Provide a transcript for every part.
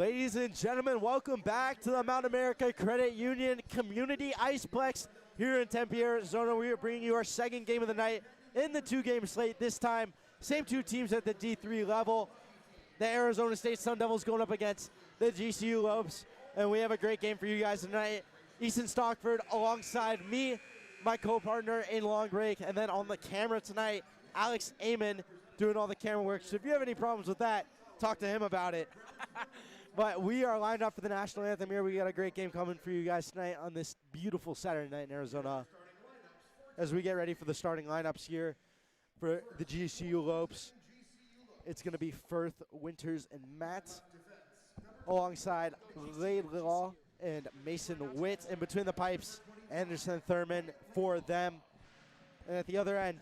Ladies and gentlemen, welcome back to the Mount America Credit Union Community Iceplex here in Tempe, Arizona. We are bringing you our second game of the night in the two-game slate. This time, same two teams at the D3 level. The Arizona State Sun Devils going up against the GCU Lopes. And we have a great game for you guys tonight. Easton Stockford alongside me, my co-partner in long break. And then on the camera tonight, Alex Amon doing all the camera work. So if you have any problems with that, talk to him about it. But we are lined up for the national anthem here. We got a great game coming for you guys tonight on this beautiful Saturday night in Arizona as we get ready for the starting lineups here for the GCU Lopes. It's going to be Firth, Winters, and Matt alongside Laidlaw and Mason Witt. In between the pipes, Anderson Thurman for them. And at the other end,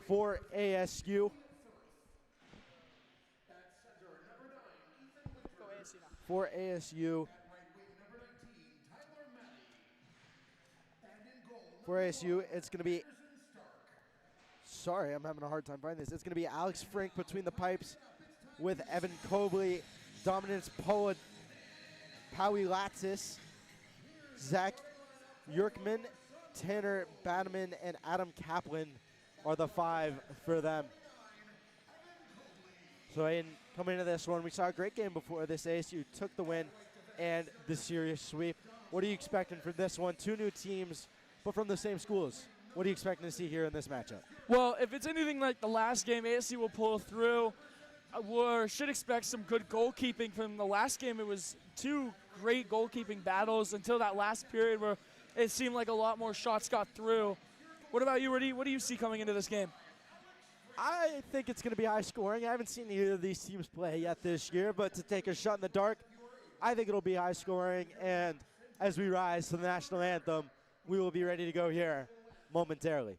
for ASU, it's going to be, sorry, I'm having a hard time finding this. It's going to be Alex Frink between the pipes with Evan Cobley, Dominance Pawilatsis, Zach Yerkman, Tanner Banneman, and Adam Kaplan are the five for them. So coming into this one, we saw a great game before this. ASU took the win and the serious sweep. What are you expecting for this one? Two new teams, but from the same schools. What are you expecting to see here in this matchup? Well, if it's anything like the last game, ASU will pull through. We should expect some good goalkeeping from the last game. It was two great goalkeeping battles until that last period where it seemed like a lot more shots got through. What about you, Rudy? What do you see coming into this game? I think it's going to be high scoring. I haven't seen either of these teams play yet this year, but to take a shot in the dark, I think it'll be high scoring. And as we rise to the national anthem, we will be ready to go here momentarily.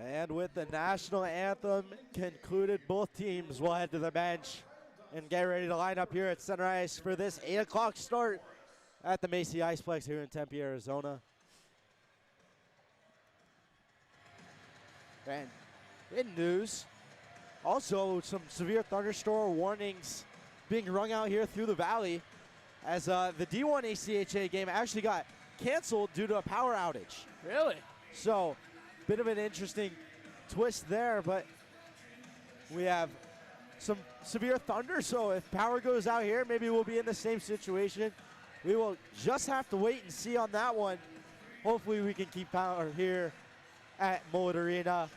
And with the national anthem concluded, both teams will head to the bench and get ready to line up here at center ice for this 8 o'clock start at the Macy Iceplex here in Tempe, Arizona. And in news, also some severe thunderstorm warnings being rung out here through the valley as the D1 ACHA game actually got canceled due to a power outage. Really? So, bit of an interesting twist there, but we have some severe thunder, so if power goes out here, maybe we'll be in the same situation. We will just have to wait and see on that one. Hopefully we can keep power here at Mullet Arena.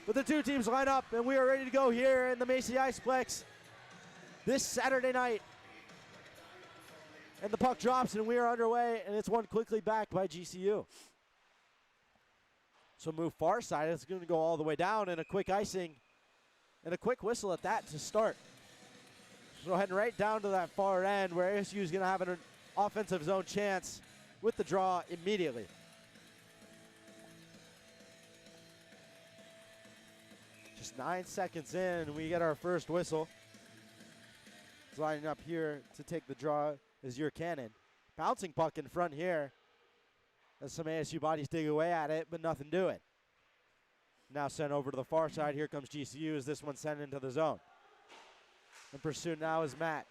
But the two teams line up, and we are ready to go here in the Macy Iceplex this Saturday night. And the puck drops, and we are underway, and it's won quickly back by GCU. So move far side, it's going to go all the way down, and a quick icing and a quick whistle at that to start. So heading right down to that far end where ASU is going to have an offensive zone chance with the draw immediately. Just 9 seconds in, we get our first whistle. It's lining up here to take the draw is your cannon. Bouncing puck in front here. As some ASU bodies dig away at it, but nothing doing. Now sent over to the far side. Here comes GCU as this one sent into the zone. In pursuit now is Matt.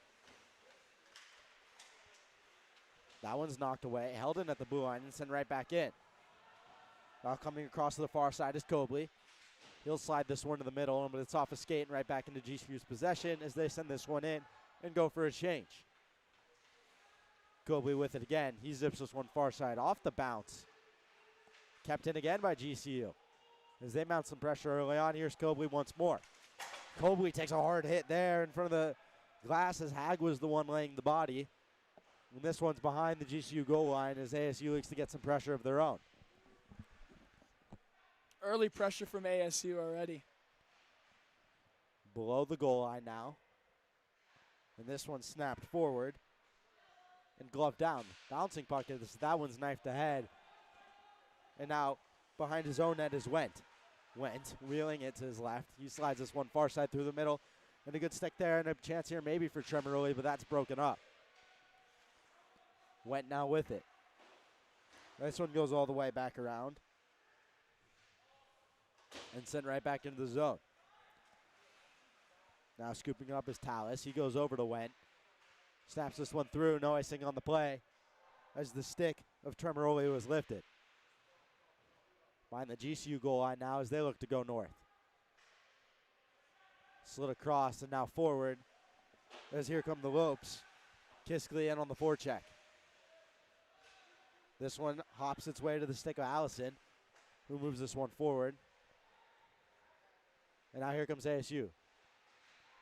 That one's knocked away, held in at the blue line and sent right back in. Now coming across to the far side is Cobley. He'll slide this one to the middle, but it's off a skate and right back into GCU's possession as they send this one in and go for a change. Cobley with it again. He zips this one far side off the bounce. Kept in again by GCU. As they mount some pressure early on, here's Cobley once more. Cobley takes a hard hit there in front of the glass as Hag was the one laying the body. And this one's behind the GCU goal line as ASU looks to get some pressure of their own. Early pressure from ASU already. Below the goal line now. And this one snapped forward and gloved down. Bouncing puck, that one's knifed ahead. And now behind his own net is Wendt. Wendt wheeling it to his left. He slides this one far side through the middle. And a good stick there and a chance here maybe for Tremoroli, but that's broken up. Wendt now with it. This one goes all the way back around. And sent right back into the zone. Now scooping up is Tallis. He goes over to Wendt. Snaps this one through. No icing on the play as the stick of Tremoroli was lifted. Behind the GCU goal line now as they look to go north. Slid across and now forward as here come the Lopes. Kiskley in on the forecheck. This one hops its way to the stick of Allison, who moves this one forward. And now here comes ASU.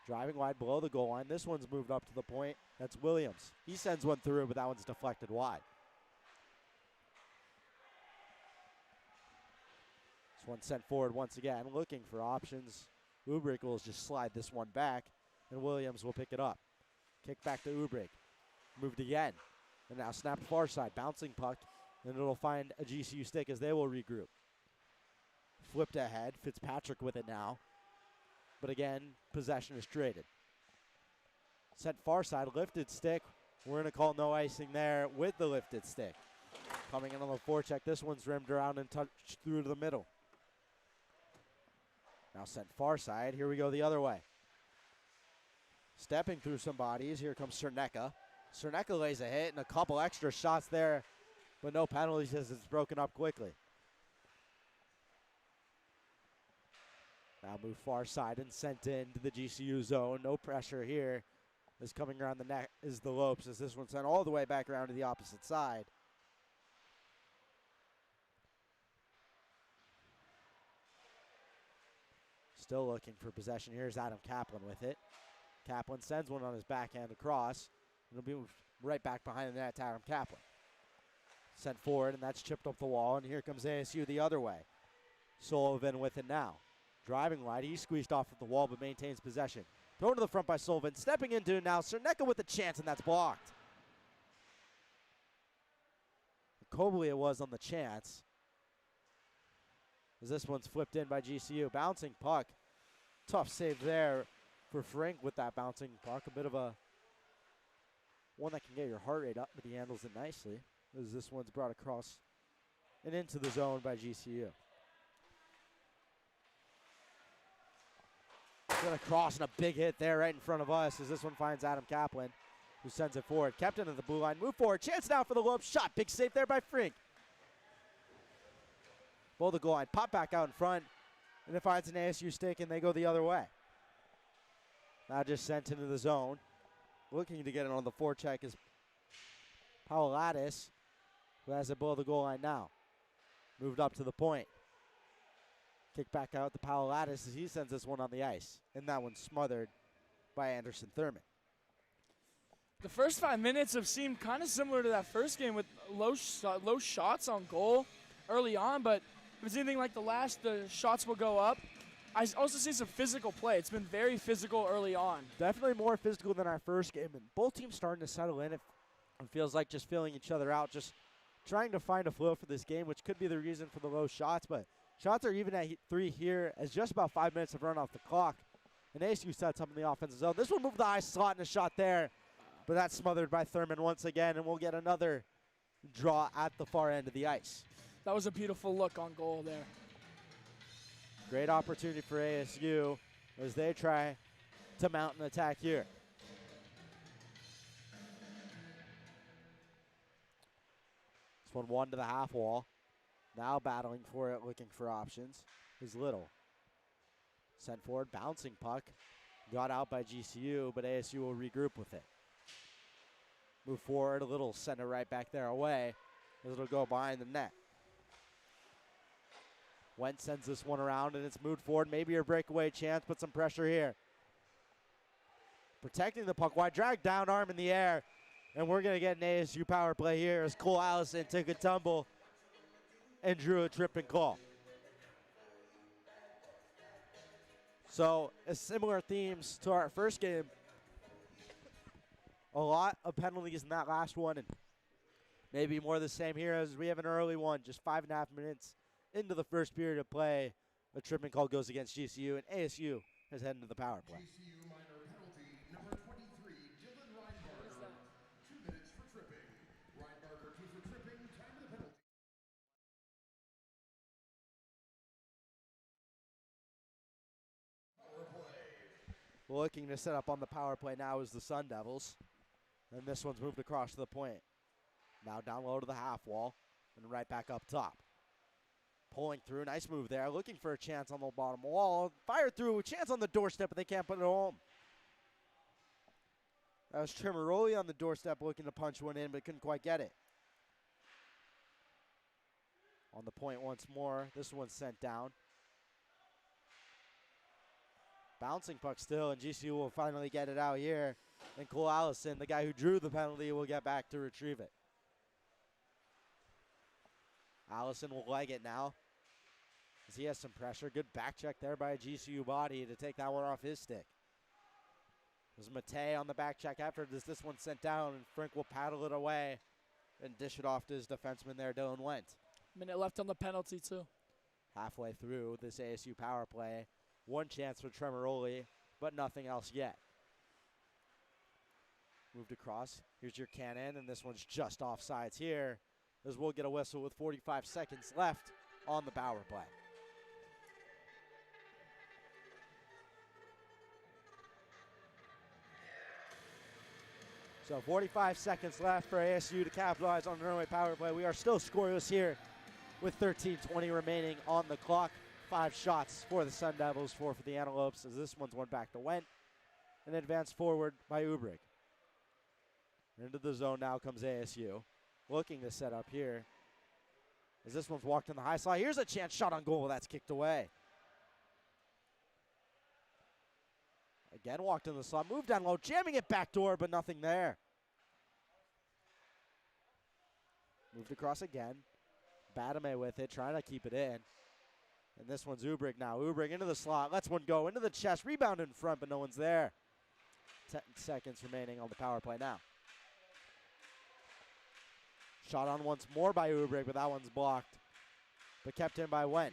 Driving wide below the goal line. This one's moved up to the point. That's Williams. He sends one through, but that one's deflected wide. This one sent forward once again, looking for options. Ubrick will just slide this one back, and Williams will pick it up. Kick back to Ubrick. Moved again. And now snapped far side. Bouncing puck, and it'll find a GCU stick as they will regroup. Flipped ahead. Fitzpatrick with it now. But again, possession is traded. Sent far side, lifted stick. We're going to call no icing there with the lifted stick. Coming in on the forecheck, this one's rimmed around and touched through to the middle. Now sent far side, here we go the other way. Stepping through some bodies, here comes Cerneka. Cerneka lays a hit and a couple extra shots there, but no penalties as it's broken up quickly. Now move far side and sent into the GCU zone. No pressure here. As coming around the net is the Lopes as this one sent all the way back around to the opposite side. Still looking for possession. Here's Adam Kaplan with it. Kaplan sends one on his backhand across. It'll be moved right back behind the net to Adam Kaplan. Sent forward, and that's chipped up the wall, and here comes ASU the other way. Sullivan with it now. Driving wide, he's squeezed off of the wall but maintains possession. Thrown to the front by Sullivan, stepping into it now. Cerneka with a chance, and that's blocked. Cobley it was on the chance. As this one's flipped in by GCU. Bouncing puck. Tough save there for Frank with that bouncing puck. A bit of a one that can get your heart rate up, but he handles it nicely. As this one's brought across and into the zone by GCU. Gonna cross and a big hit there right in front of us as this one finds Adam Kaplan, who sends it forward. Kept into the blue line, move forward, chance now for the Lopes. Shot, big save there by Frink. Below the goal line, pop back out in front, and it finds an ASU stick and they go the other way. Now just sent into the zone. Looking to get it on the forecheck is Paulatis, who has it below the goal line now. Moved up to the point. Kick back out to Paulatis as he sends this one on the ice. And that one's smothered by Anderson Thurman. The first 5 minutes have seemed kind of similar to that first game with low shots on goal early on, but if it's anything like the shots will go up. I also see some physical play. It's been very physical early on. Definitely more physical than our first game, and both teams starting to settle in. It feels like just feeling each other out, just trying to find a flow for this game, which could be the reason for the low shots, but shots are even at 3 here as just about 5 minutes have run off the clock. And ASU sets up in the offensive zone. This one moved the high slot and a shot there, but that's smothered by Thurman once again, and we'll get another draw at the far end of the ice. That was a beautiful look on goal there. Great opportunity for ASU as they try to mount an attack here. This one to the half wall. Now battling for it, looking for options, is Little. Sent forward, bouncing puck. Got out by GCU, but ASU will regroup with it. Move forward, a little center right back there away, as it'll go behind the net. Wentz sends this one around, and it's moved forward. Maybe a breakaway chance, but some pressure here. Protecting the puck wide, drag down, arm in the air, and we're going to get an ASU power play here as Cole Allison took a tumble and drew a trip and call. So, similar themes to our first game. A lot of penalties in that last one, and maybe more of the same here as we have an early one, just 5.5 minutes into the first period of play. A tripping call goes against GCU, and ASU has headed into the power play. GCU minor penalty, number 23, Dylan Reinbarger, 2 minutes for tripping. Reinbarger 2 for tripping, time of the penalty. Power play. Looking to set up on the power play now is the Sun Devils. And this one's moved across to the point. Now down low to the half wall and right back up top. Pulling through, nice move there. Looking for a chance on the bottom wall. Fired through, a chance on the doorstep, but they can't put it home. That was Tremaroli on the doorstep looking to punch one in, but couldn't quite get it. On the point once more. This one's sent down. Bouncing puck still, and GCU will finally get it out here. And Cole Allison, the guy who drew the penalty, will get back to retrieve it. Allison will leg it now, as he has some pressure. Good back check there by a GCU body to take that one off his stick. There's Matei on the back check after this one sent down, and Frink will paddle it away and dish it off to his defenseman there, Dylan Went. Minute left on the penalty, too. Halfway through this ASU power play. One chance for Tremaroli, but nothing else yet. Moved across. Here's your cannon, and this one's just offsides here, as we'll get a whistle with 45 seconds left on the power play. So 45 seconds left for ASU to capitalize on the runaway power play. We are still scoreless here with 13:20 remaining on the clock. 5 shots for the Sun Devils, 4 for the Antelopes, as this one's one back to Went, and advanced forward by Ubrig. Into the zone now comes ASU. Looking to set up here, as this one's walked in the high slot. Here's a chance shot on goal. That's kicked away. Again walked in the slot. Moved down low. Jamming it back door, but nothing there. Moved across again. Batame with it, trying to keep it in. And this one's Ubrig now. Ubrig into the slot. Lets one go into the chest. Rebound in front, but no one's there. 10 seconds remaining on the power play now. Shot on once more by Ubrig, but that one's blocked. But kept in by Went.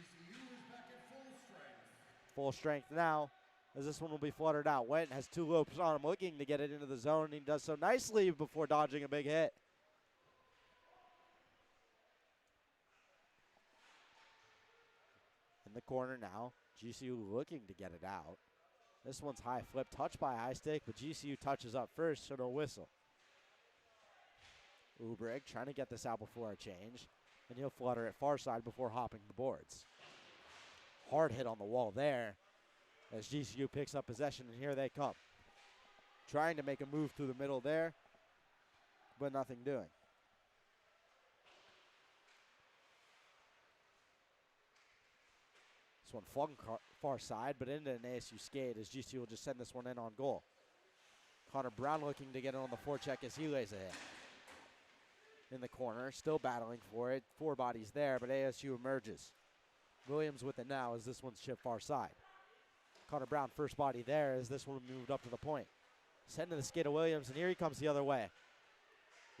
Full strength now, as this one will be fluttered out. Went has 2 loops on him, looking to get it into the zone, and he does so nicely before dodging a big hit. In the corner now, GCU looking to get it out. This one's high flip, touched by high stick, but GCU touches up first, so no whistle. Ubrig trying to get this out before a change, and he'll flutter it far side before hopping the boards. Hard hit on the wall there, as GCU picks up possession, and here they come. Trying to make a move through the middle there, but nothing doing. This one flung far side, but into an ASU skate, as GCU will just send this one in on goal. Connor Brown looking to get it on the forecheck as he lays a hit. In the corner, still battling for it. 4 bodies there, but ASU emerges. Williams with it now as this one's chipped far side. Connor Brown first body there as this one moved up to the point. Sending the skate to Williams, and here he comes the other way.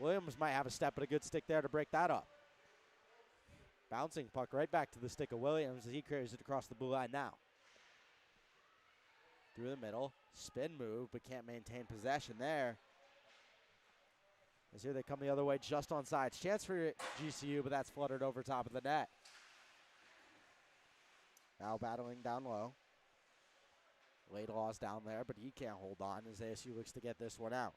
Williams might have a step, but a good stick there to break that up. Bouncing puck right back to the stick of Williams as he carries it across the blue line now. Through the middle, spin move, but can't maintain possession there. As here they come the other way, just on sides. Chance for GCU, but that's fluttered over top of the net. Now battling down low. Laidlaw's down there, but he can't hold on as ASU looks to get this one out.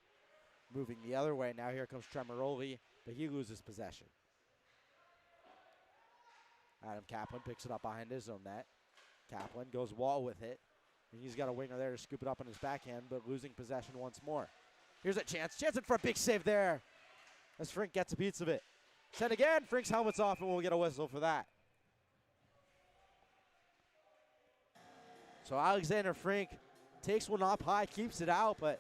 Moving the other way, now here comes Tremaroli, but he loses possession. Adam Kaplan picks it up behind his own net. Kaplan goes wall with it. And he's got a winger there to scoop it up on his backhand, but losing possession once more. Here's a chance. Chance for a big save there. As Frink gets a piece of it. Send again. Frink's helmet's off, and we'll get a whistle for that. So Alexander Frink takes one up high, keeps it out, but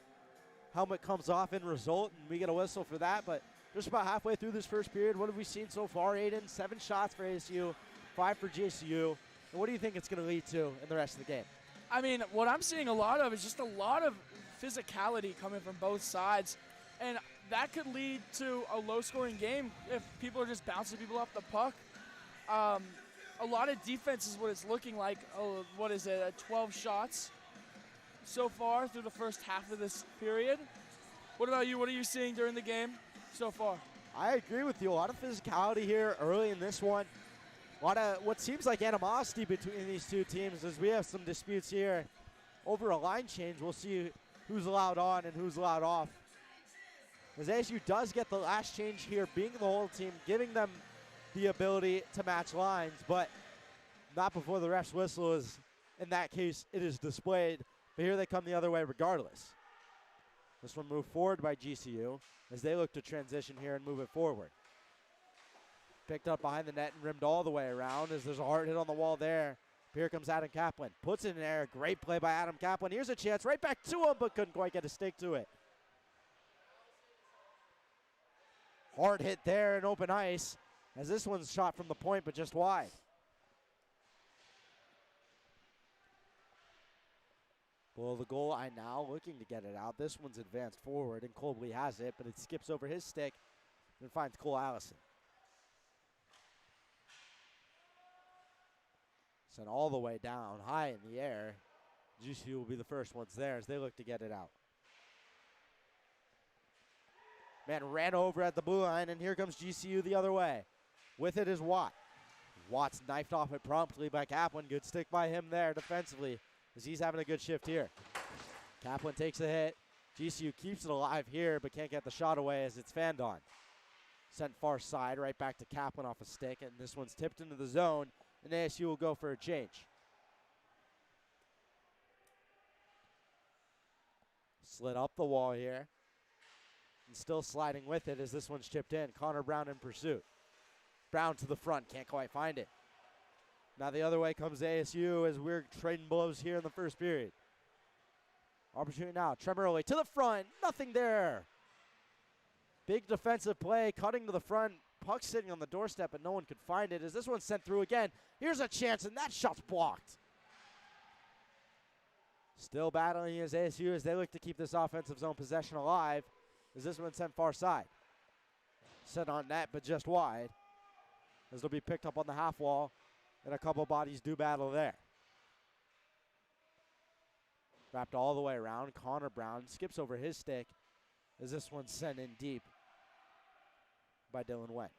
helmet comes off in result, and we get a whistle for that. But just about halfway through this first period, what have we seen so far, Aiden? 7 shots for ASU, 5 for GCU. And what do you think it's going to lead to in the rest of the game? I mean, what I'm seeing a lot of is just a lot of physicality coming from both sides. And that could lead to a low-scoring game if people are just bouncing people off the puck. A lot of defense is what it's looking like. Oh, what is it, 12 shots so far through the first half of this period. What about you? What are you seeing during the game so far? I agree with you. A lot of physicality here early in this one. A lot of what seems like animosity between these two teams as we have some disputes here over a line change. We'll see who's allowed on and who's allowed off. As ASU does get the last change here, being the whole team, giving them the ability to match lines, but not before the ref's whistle is, in that case, it is displayed. But here they come the other way regardless. This one moved forward by GCU as they look to transition here and move it forward. Picked up behind the net and rimmed all the way around as there's a hard hit on the wall there. Here comes Adam Kaplan. Puts it in air. Great play by Adam Kaplan. Here's a chance right back to him, but couldn't quite get a stick to it. Hard hit there in open ice as this one's shot from the point, but just wide. Below the goal line now, looking to get it out. This one's advanced forward, and Colby has it, but it skips over his stick and finds Cole Allison. Sent all the way down, high in the air. GCU will be the first ones there as they look to get it out. Man ran over at the blue line, and here comes GCU the other way. With it is Watt. Watt's knifed off it promptly by Kaplan. Good stick by him there defensively as he's having a good shift here. Kaplan takes a hit. GCU keeps it alive here, but can't get the shot away as it's fanned on. Sent far side, right back to Kaplan off a stick, and this one's tipped into the zone, and ASU will go for a change. Slid up the wall here. And still sliding with it as this one's chipped in. Connor Brown in pursuit. Brown to the front, can't quite find it. Now the other way comes ASU as we're trading blows here in the first period. Opportunity now, Tremeroli to the front, nothing there. Big defensive play, cutting to the front. Puck sitting on the doorstep, but no one could find it as this one's sent through again. Here's a chance, and that shot's blocked. Still battling as ASU as they look to keep this offensive zone possession alive. As this one sent far side. Set on net, but just wide. As it'll be picked up on the half wall, and a couple bodies do battle there. Wrapped all the way around. Connor Brown skips over his stick as this one's sent in deep by Dylan Went.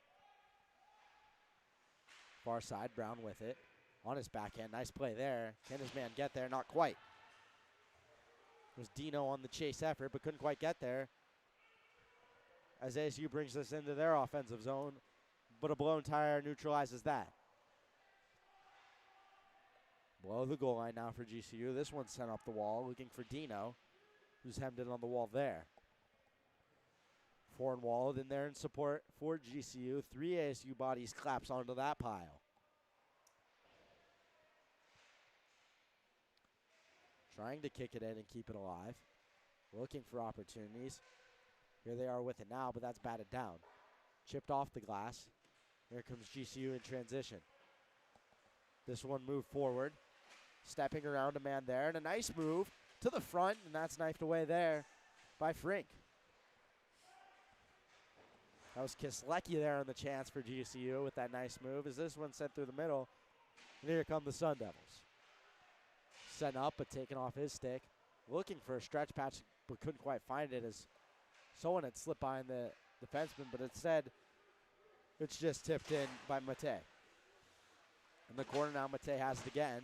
Far side, Brown with it. On his backhand, nice play there. Can his man get there? Not quite. It was Dino on the chase effort, but couldn't quite get there. As ASU brings this into their offensive zone, but a blown tire neutralizes that. Below the goal line now for GCU. This one's sent up the wall, looking for Dino, who's hemmed in on the wall there. Foreign walled in there in support for GCU. 3 ASU bodies collapse onto that pile. Trying to kick it in and keep it alive. Looking for opportunities. Here they are with it now, but that's batted down. Chipped off the glass. Here comes GCU in transition. This one moved forward. Stepping around a man there, and a nice move to the front, and that's knifed away there by Frink. That was Kislecki there on the chance for GCU with that nice move. As this one sent through the middle, and here come the Sun Devils. Sent up, but taken off his stick. Looking for a stretch patch, but couldn't quite find it as someone had slipped behind the defenseman, but instead, it's just tipped in by Mate. In the corner now, Mate has it again.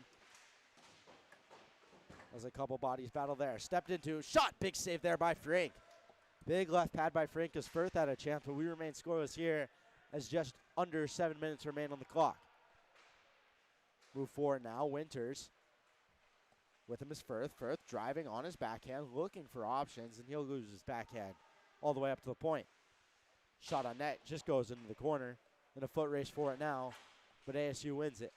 There's a couple bodies battle there. Stepped into, shot, big save there by Frink. Big left pad by Frink as Firth had a chance, but we remain scoreless here as just under 7 minutes remain on the clock. Move forward now, Winters. With him is Firth. Firth driving on his backhand, looking for options, and he'll lose his backhand all the way up to the point. Shot on net, just goes into the corner. In a foot race for it now, but ASU wins it.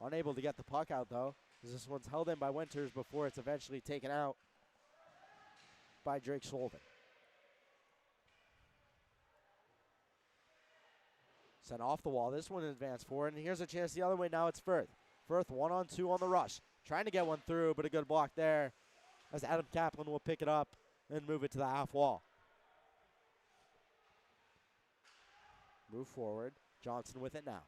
Unable to get the puck out, though, as this one's held in by Winters before it's eventually taken out by Drake Sullivan. Sent off the wall. This one advanced forward, and here's a chance the other way. Now it's Firth. Firth 1-on-2 on the rush. Trying to get one through, but a good block there as Adam Kaplan will pick it up and move it to the half wall. Move forward. Johnson with it now.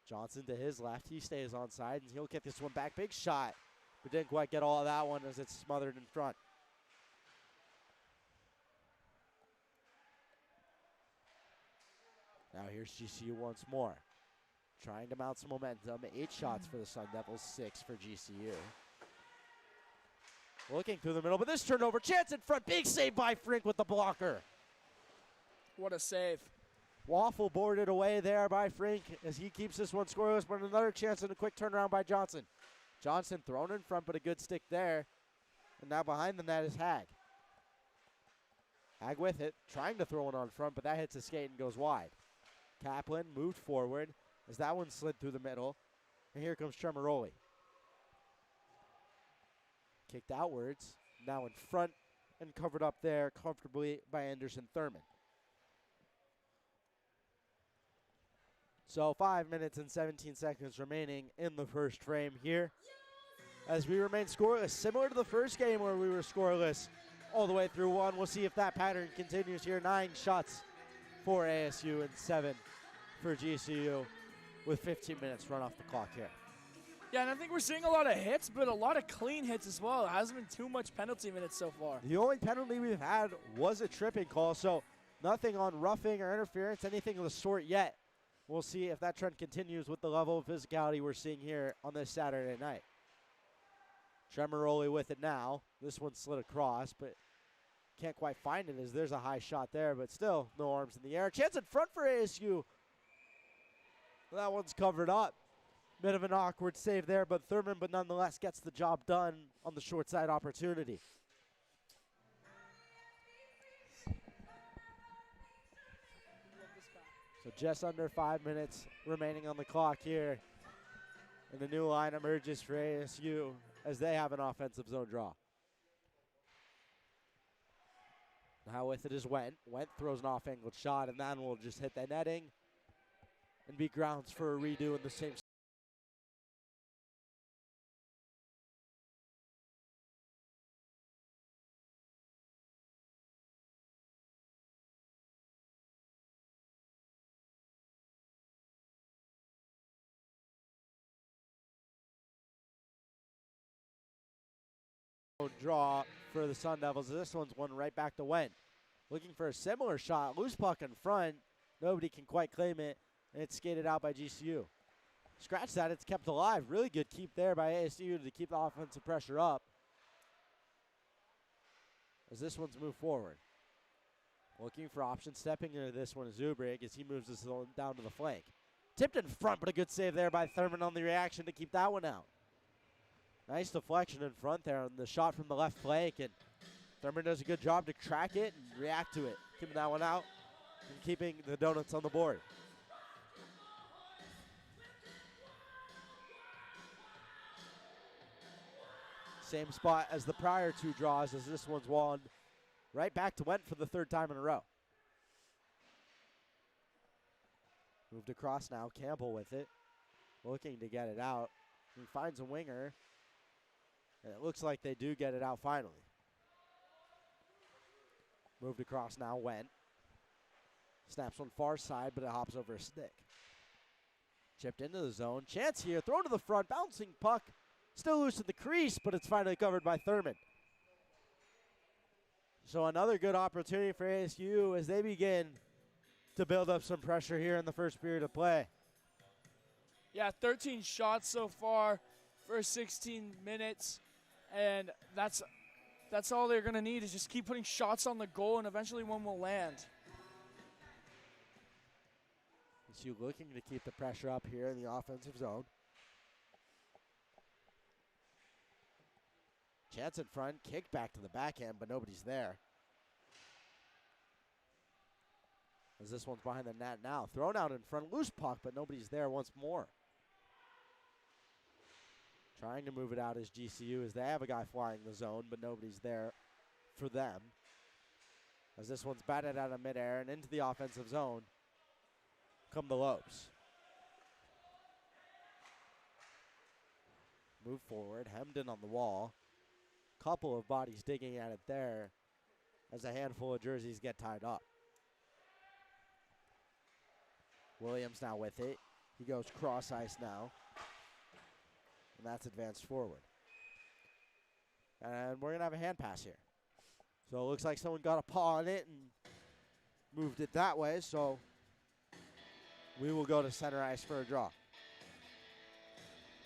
Johnson to his left. He stays on side, and he'll get this one back. Big shot, but didn't quite get all of that one as it's smothered in front. Now here's GCU once more. Trying to mount some momentum. 8 shots for the Sun Devils, 6 for GCU. Looking through the middle, but this turnover. Chance in front. Big save by Frink with the blocker. What a save. Waffle boarded away there by Frink as he keeps this one scoreless, but another chance and a quick turnaround by Johnson. Johnson thrown in front, but a good stick there. And now behind the net is Hag. Hag with it, trying to throw it on front, but that hits a skate and goes wide. Kaplan moved forward as that one slid through the middle. And here comes Tremaroli. Kicked outwards, now in front and covered up there comfortably by Anderson Thurman. So 5 minutes and 17 seconds remaining in the first frame here as we remain scoreless, similar to the first game where we were scoreless all the way through one. We'll see if that pattern continues here. 9 shots for ASU and 7 for GCU with 15 minutes run off the clock here. Yeah, and I think we're seeing a lot of hits, but a lot of clean hits as well. It hasn't been too much penalty minutes so far. The only penalty we've had was a tripping call, so nothing on roughing or interference, anything of the sort yet. We'll see if that trend continues with the level of physicality we're seeing here on this Saturday night. Tremaroli with it now. This one slid across, but can't quite find it as there's a high shot there, but still no arms in the air. Chance in front for ASU. That one's covered up. Bit of an awkward save there, but Thurman, nonetheless, gets the job done on the short side opportunity. So just under 5 minutes remaining on the clock here. And the new line emerges for ASU as they have an offensive zone draw. Now with it is Went. Went throws an off-angled shot, and that will just hit the netting and be grounds for a redo in the same. Draw for the Sun Devils. This one's one right back to Went. Looking for a similar shot. Loose puck in front. Nobody can quite claim it. And it's skated out by GCU. Scratch that. It's kept alive. Really good keep there by ASU to keep the offensive pressure up. As this one's moved forward. Looking for options. Stepping into this one is Zubrik as he moves this one down to the flank. Tipped in front, but a good save there by Thurman on the reaction to keep that one out. Nice deflection in front there on the shot from the left flank, and Thurman does a good job to track it and react to it, keeping that one out and keeping the donuts on the board. Same spot as the prior 2 draws as this one's won right back to Went for the 3rd time in a row. Moved across now, Campbell with it, looking to get it out. He finds a winger. And it looks like they do get it out finally. Moved across now, Went. Snaps on far side, but it hops over a stick. Chipped into the zone. Chance here, thrown to the front, bouncing puck. Still loose in the crease, but it's finally covered by Thurman. So another good opportunity for ASU as they begin to build up some pressure here in the first period of play. Yeah, 13 shots so far for 16 minutes. And that's all they're going to need is just keep putting shots on the goal, and eventually one will land. ASU looking to keep the pressure up here in the offensive zone. Chance in front, kick back to the backhand, but nobody's there. As this one's behind the net now. Thrown out in front, loose puck, but nobody's there once more. Trying to move it out is GCU as they have a guy flying the zone, but nobody's there for them. As this one's batted out of midair and into the offensive zone come the Lopes. Move forward, hemmed in on the wall. Couple of bodies digging at it there as a handful of jerseys get tied up. Williams now with it. He goes cross ice now. And that's advanced forward. And we're going to have a hand pass here. So it looks like someone got a paw on it and moved it that way. So we will go to center ice for a draw.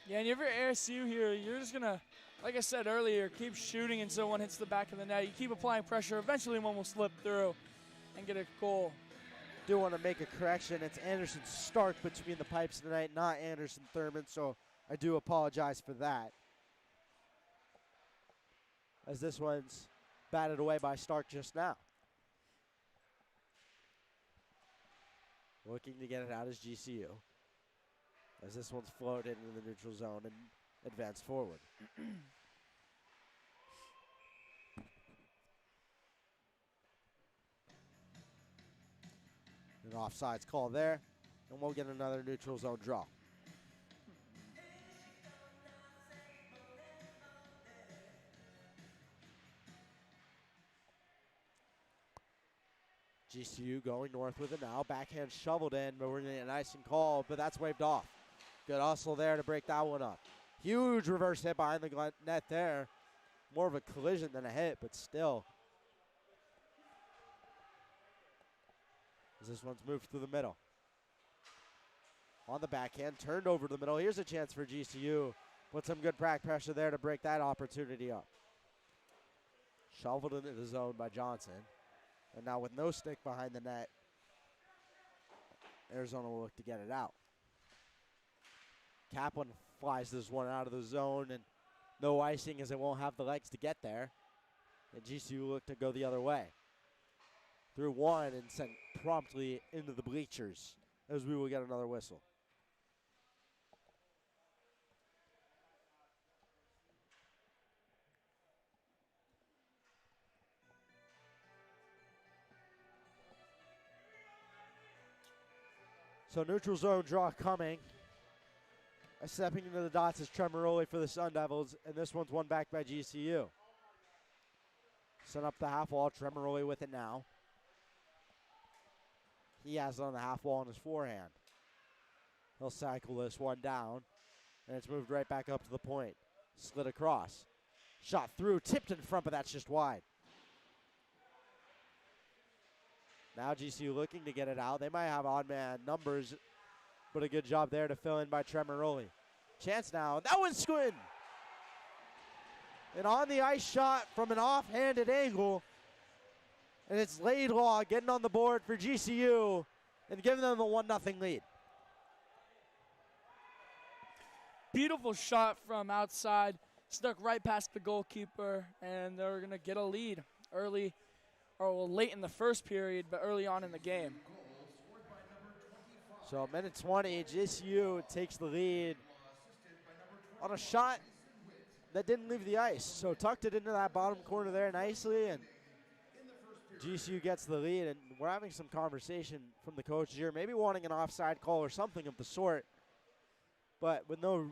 Yeah, and if you're ASU here, you're just going to, like I said earlier, keep shooting until one hits the back of the net. You keep applying pressure. Eventually one will slip through and get a goal. Do want to make a correction. It's Anderson Stark between the pipes tonight, not Anderson Thurman. So I do apologize for that. As this one's batted away by Stark just now. Looking to get it out is GCU. As this one's floated into the neutral zone and advanced forward. An offsides call there, and we'll get another neutral zone draw. GCU going north with it now. Backhand shoveled in, but we're going to get an icing call, but that's waved off. Good hustle there to break that one up. Huge reverse hit behind the net there. More of a collision than a hit, but still. As this one's moved through the middle. On the backhand, turned over to the middle. Here's a chance for GCU. Put some good back pressure there to break that opportunity up. Shoveled into the zone by Johnson. And now with no stick behind the net, Arizona will look to get it out. Kaplan flies this one out of the zone, and no icing as it won't have the legs to get there. And GCU look to go the other way. Through one and sent promptly into the bleachers as we will get another whistle. So neutral zone draw coming. Stepping into the dots is Tremoroli for the Sun Devils, and this one's won back by GCU. Sent up the half wall, Tremoroli with it now. He has it on the half wall in his forehand. He'll cycle this one down, and it's moved right back up to the point. Slid across. Shot through, tipped in front, but that's just wide. Now GCU looking to get it out. They might have odd man numbers, but a good job there to fill in by Tremoroli. Chance now. That one's squid. An on the ice shot from an offhanded angle. And it's Laidlaw getting on the board for GCU and giving them a 1-0 lead. Beautiful shot from outside. Stuck right past the goalkeeper, and they're going to get a lead early, or late in the first period, but early on in the game. So minute 20, GCU takes the lead on a shot that didn't leave the ice. So tucked it into that bottom corner there nicely, and GCU gets the lead. And we're having some conversation from the coaches here, maybe wanting an offside call or something of the sort. But with no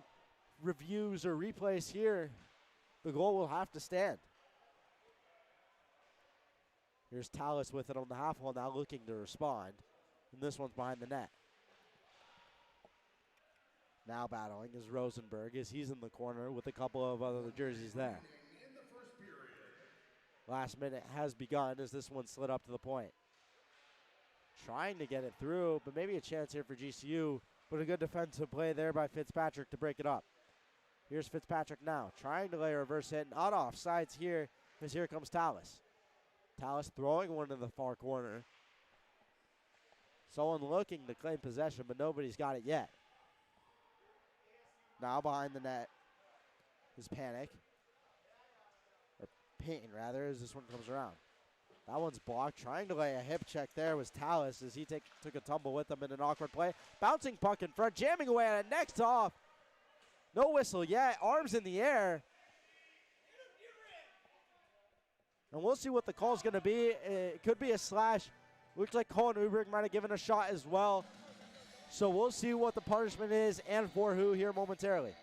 reviews or replays here, the goal will have to stand. Here's Tallis with it on the half wall now looking to respond. And this one's behind the net. Now battling is Rosenberg as he's in the corner with a couple of other jerseys there. Last minute has begun as this one slid up to the point. Trying to get it through, but maybe a chance here for GCU. But a good defensive play there by Fitzpatrick to break it up. Here's Fitzpatrick now, trying to lay a reverse hit. Not offsides here, because here comes Tallis. Tallis throwing one to the far corner. Someone looking to claim possession, but nobody's got it yet. Now behind the net is Panic. Or Payton, rather, as this one comes around. That one's blocked. Trying to lay a hip check there was Tallis as he took a tumble with him in an awkward play. Bouncing puck in front, jamming away at it. Next off. No whistle yet. Arms in the air. And we'll see what the call's going to be. It could be a slash. Looks like Colin Ubrick might have given a shot as well. So we'll see what the punishment is and for who here momentarily.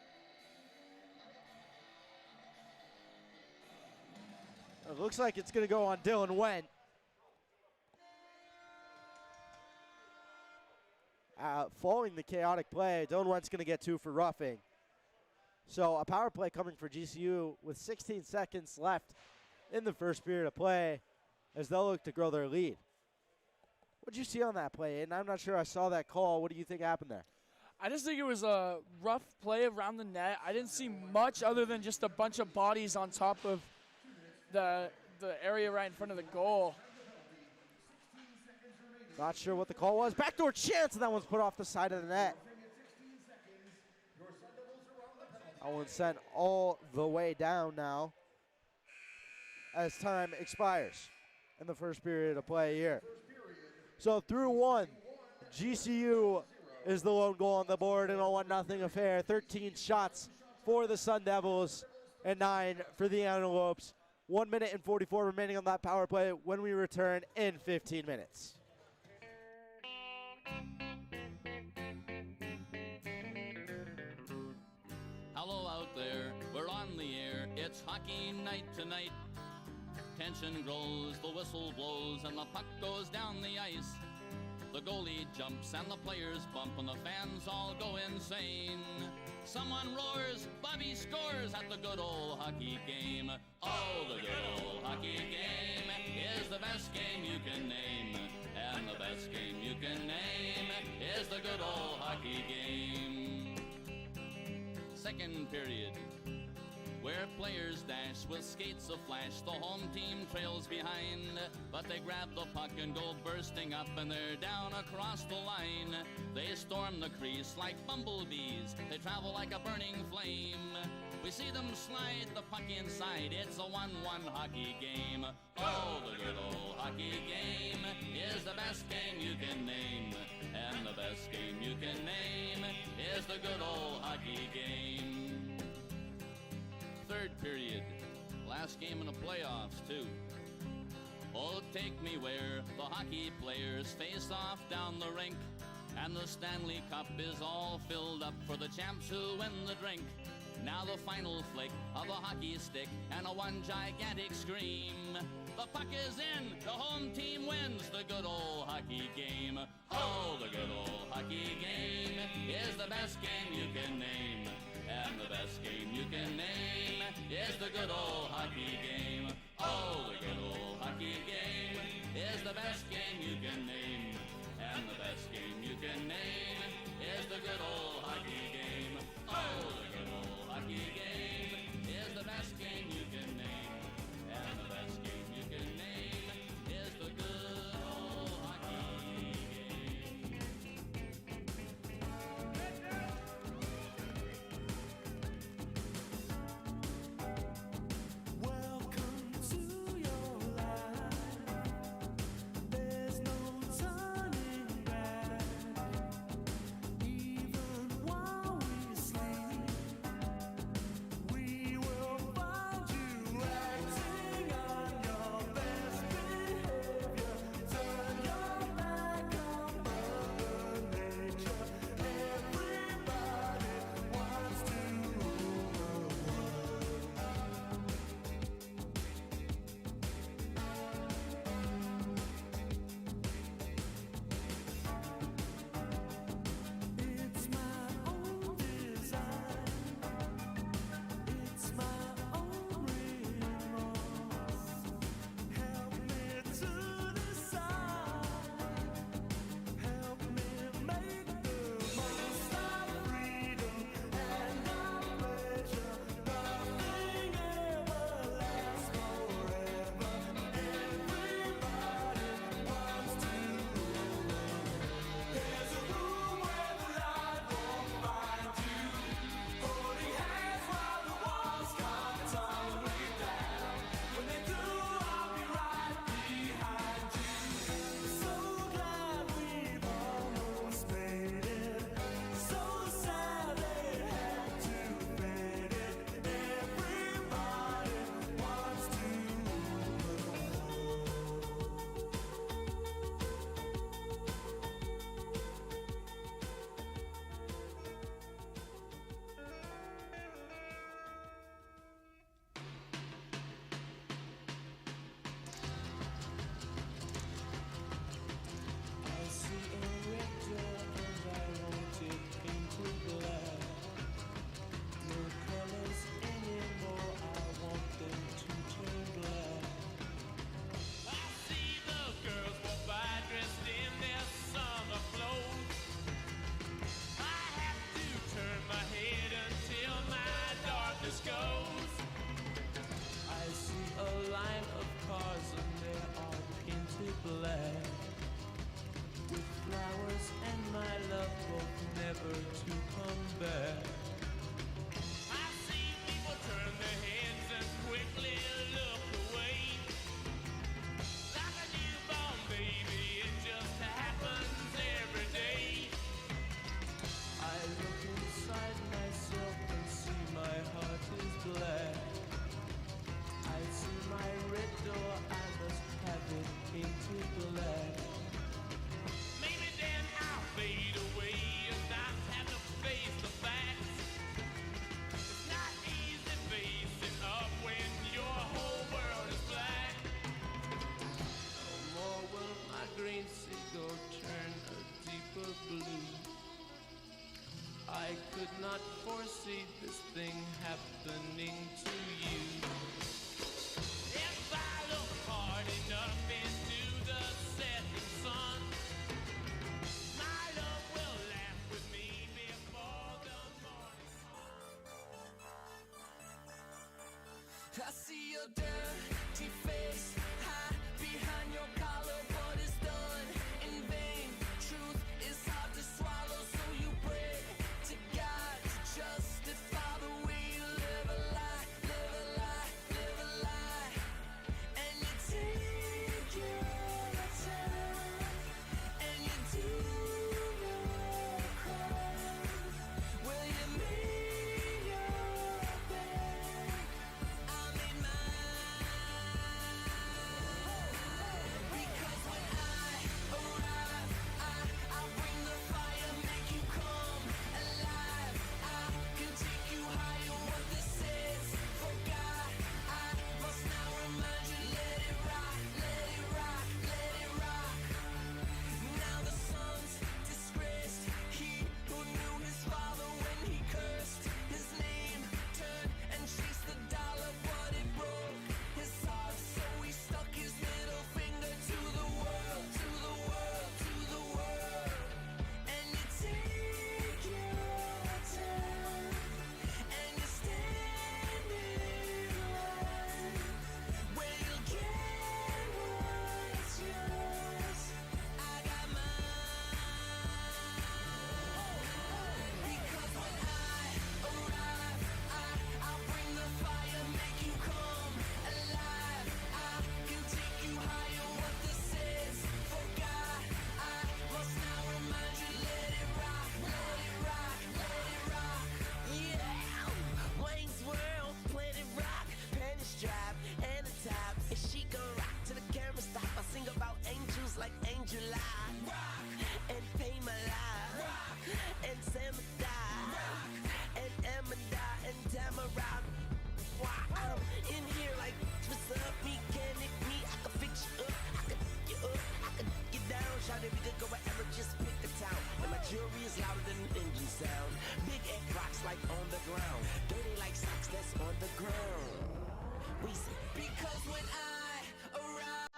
It looks like it's going to go on Dylan Wendt. Following the chaotic play, Dylan Wendt's going to get 2 for roughing. So a power play coming for GCU with 16 seconds left in the first period of play as they'll look to grow their lead. What did you see on that play? And I'm not sure I saw that call. What do you think happened there? I just think it was a rough play around the net. I didn't see much other than just a bunch of bodies on top of the area right in front of the goal. Not sure what the call was. Backdoor chance, and that one's put off the side of the net. That one's sent all the way down now as time expires in the first period of play here. So through 1, GCU is the lone goal on the board in a 1-0 affair. 13 shots for the Sun Devils and 9 for the Antelopes. 1 minute and 44 remaining on that power play when we return in 15 minutes. Hello out there, we're on the air. It's hockey night tonight. Tension grows, the whistle blows, and the puck goes down the ice. The goalie jumps and the players bump and the fans all go insane. Someone roars, Bobby scores at the good old hockey game. Oh, the good old hockey game is the best game you can name. And the best game you can name is the good old hockey game. Second period, where players dash with skates aflash. The home team trails behind, but they grab the puck and go bursting up, and they're down across the line. They storm the crease like bumblebees. They travel like a burning flame. We see them slide the puck inside. It's a 1-1 hockey game. Oh, the good old hockey game is the best game you can name. And the best game you can name is the good old hockey game. Third period, last game in the playoffs too. Oh, take me where the hockey players face off down the rink, and the Stanley Cup is all filled up for the champs who win the drink. Now the final flick of a hockey stick and a one gigantic scream. The puck is in, the home team wins the good old hockey game. Oh, the good old hockey game is the best game you can name. And the best game you can name is the good old hockey game. Oh, the good old hockey game is the best game you can name. And the best game you can name is the good old hockey game. Oh, the good old hockey game is the best game you can name. And the best game you can name is the good old hockey game. Welcome to your life. There's no turning back. I could not foresee this thing happening to you. If I look hard enough into the setting sun, my love will laugh with me before the morning comes. I see your dirty face hide behind your collar, but it's done in vain. Truth is hard to swallow, so you pray to God to justify the way you live a lie, live a lie, live a lie. And you take your time, and you do your crime. Well, you made your bed, I made mine. Because when I arrive, I'll bring the fire, make you come alive. I can take you higher, what this is. For God, I must now remind you, let it rock, let it rock, let it rock. Now the son's disgraced, he who knew his father when he cursed his name, turned and chased the dollar, but it broke his heart, so he stuck his middle finger to the world, to the world, to the world. And you take your time, and you stand in line, where you'll get what's yours. I got mine. Because when I arrive, I'll bring the fire, make you come alive. I can take you higher, what this is. For God, I must now remind you, let it rock, let it rock, let it rock. Yeah, Wayne's World, Planet Rock, panties drop, and the top. If she gon' rock to the camera stop, I sing about angels like Angel Eye. Rock, and pay my life. Rock, and Sam die. And Emma and Tamara. Wow, in here like, what's up, mechanic, me, I can fix you up, I can you up, I can get down, shout it, we could go wherever, just pick a town, and my jewelry is louder than an engine sound, big egg rocks like on the ground, dirty like socks that's on the ground, we say, because when I arrive,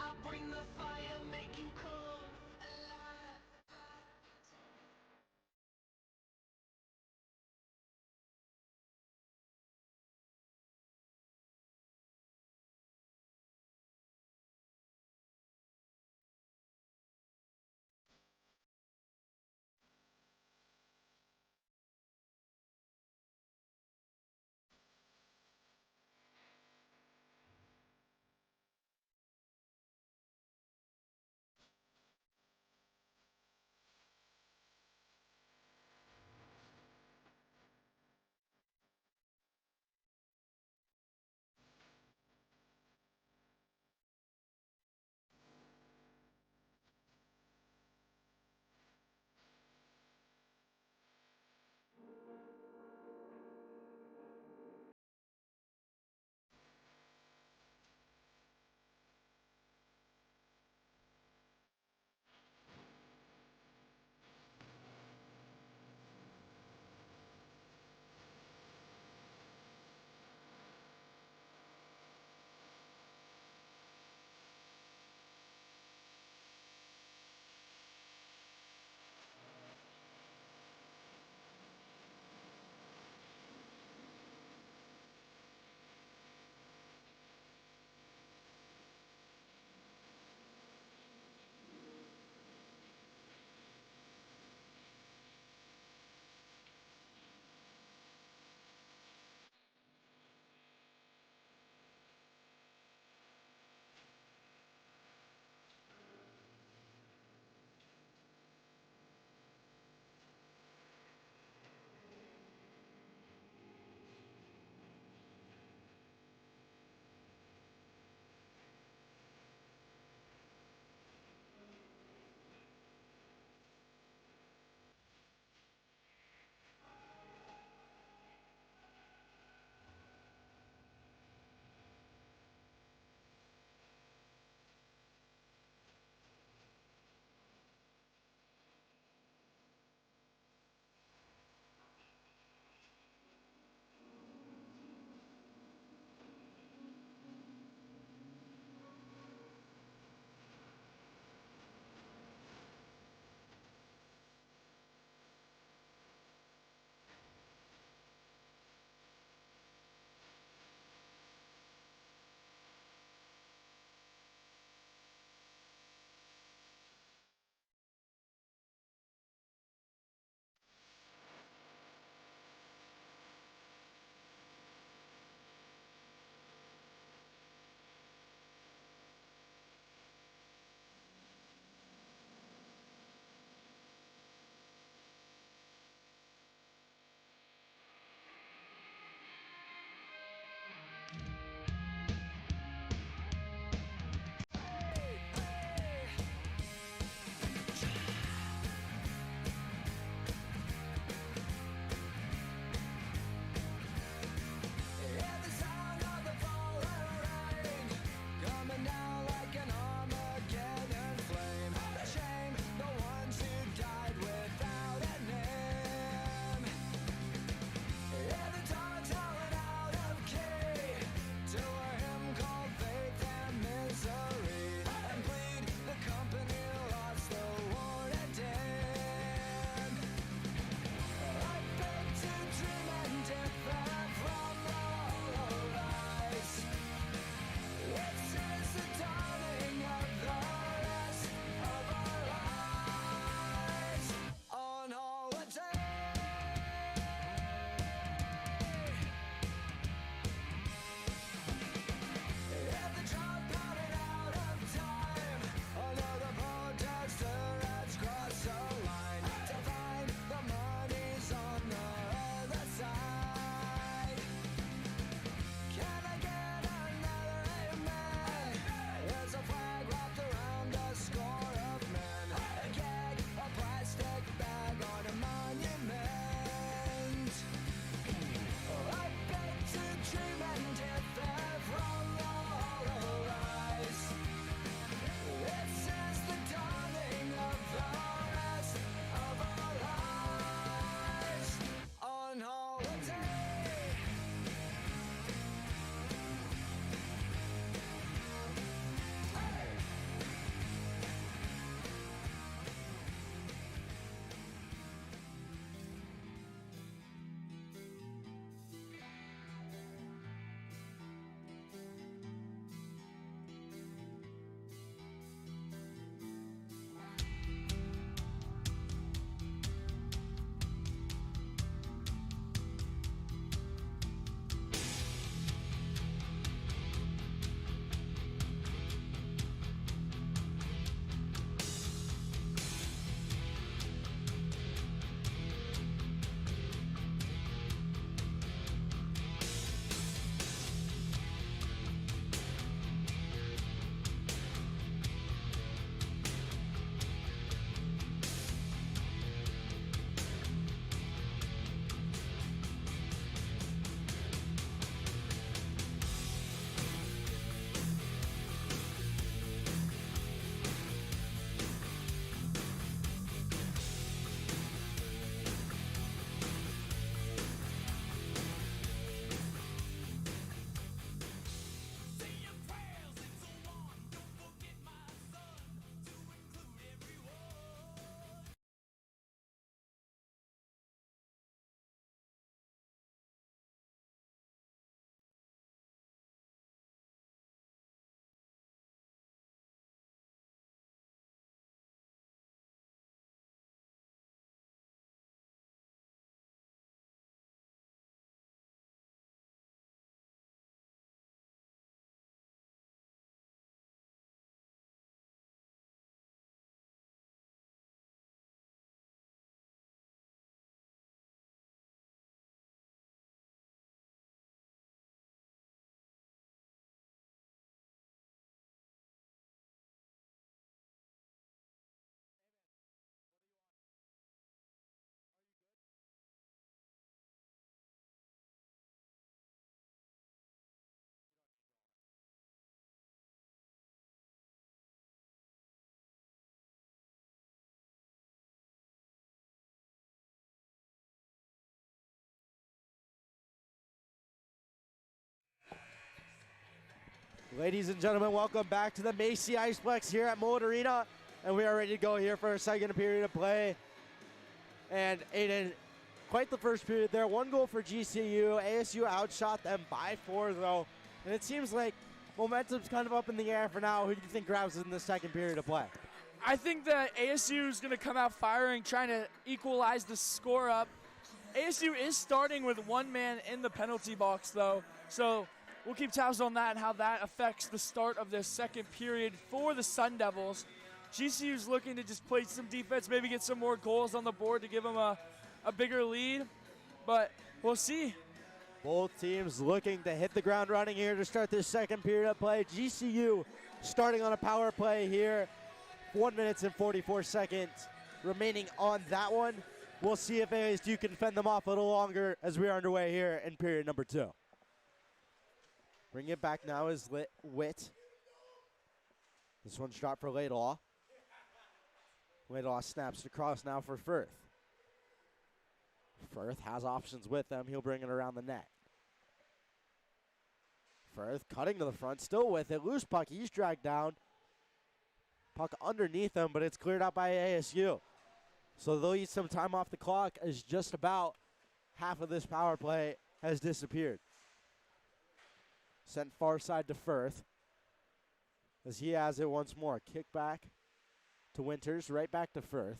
I'll bring the fire, make you come alive. Ladies and gentlemen, welcome back to the Macy Iceplex here at Mullet Arena. And we are ready to go here for a second period of play. And Aiden, quite the first period there. 1 goal for GCU. ASU outshot them by 4 though. And it seems like momentum's kind of up in the air for now. Who do you think grabs it in the second period of play? I think that ASU is going to come out firing, trying to equalize the score up. ASU is starting with 1 man in the penalty box, though, so we'll keep tabs on that and how that affects the start of this second period for the Sun Devils. GCU's looking to just play some defense, maybe get some more goals on the board to give them a bigger lead, but we'll see. Both teams looking to hit the ground running here to start this second period of play. GCU starting on a power play here. 1 minute and 44 seconds remaining on that one. We'll see if ASU can fend them off a little longer as we are underway here in period number 2. Bring it back now is Witt. This one's dropped for Laidlaw. Laidlaw snaps across now for Firth. Firth has options with them. He'll bring it around the net. Firth cutting to the front, still with it. Loose puck, he's dragged down. Puck underneath him, but it's cleared out by ASU. So they'll eat some time off the clock as just about half of this power play has disappeared. Sent far side to Firth as he has it once more. Kick back to Winters, right back to Firth.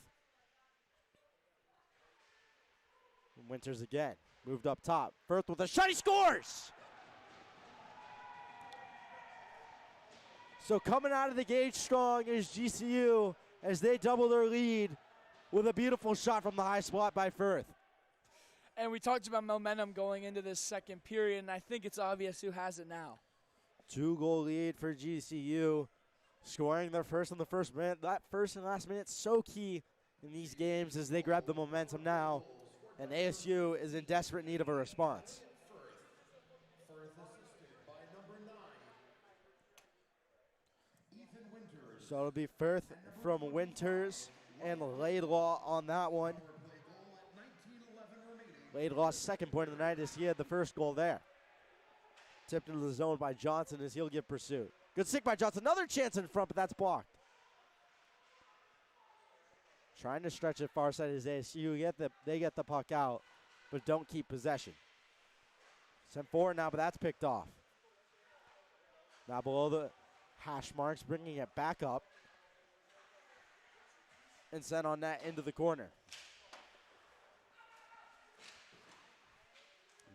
And Winters again, moved up top. Firth with a shot, he scores! So coming out of the gate strong is GCU as they double their lead with a beautiful shot from the high spot by Firth. And we talked about momentum going into this second period, and I think it's obvious who has it now. 2-goal lead for GCU, scoring their first in the first minute. That first and last minute so key in these games as they grab the momentum now, and ASU is in desperate need of a response. Firth assisted by number 9, Ethan Winters. So it'll be Firth from Winters and Laidlaw on that one. Laidlaw's second point of the night as he had the first goal there. Tipped into the zone by Johnson as he'll give pursuit. Good stick by Johnson. Another chance in front, but that's blocked. Trying to stretch it far side is ASU. They get the puck out, but don't keep possession. Sent forward now, but that's picked off. Now below the hash marks, bringing it back up. And sent on that into the corner.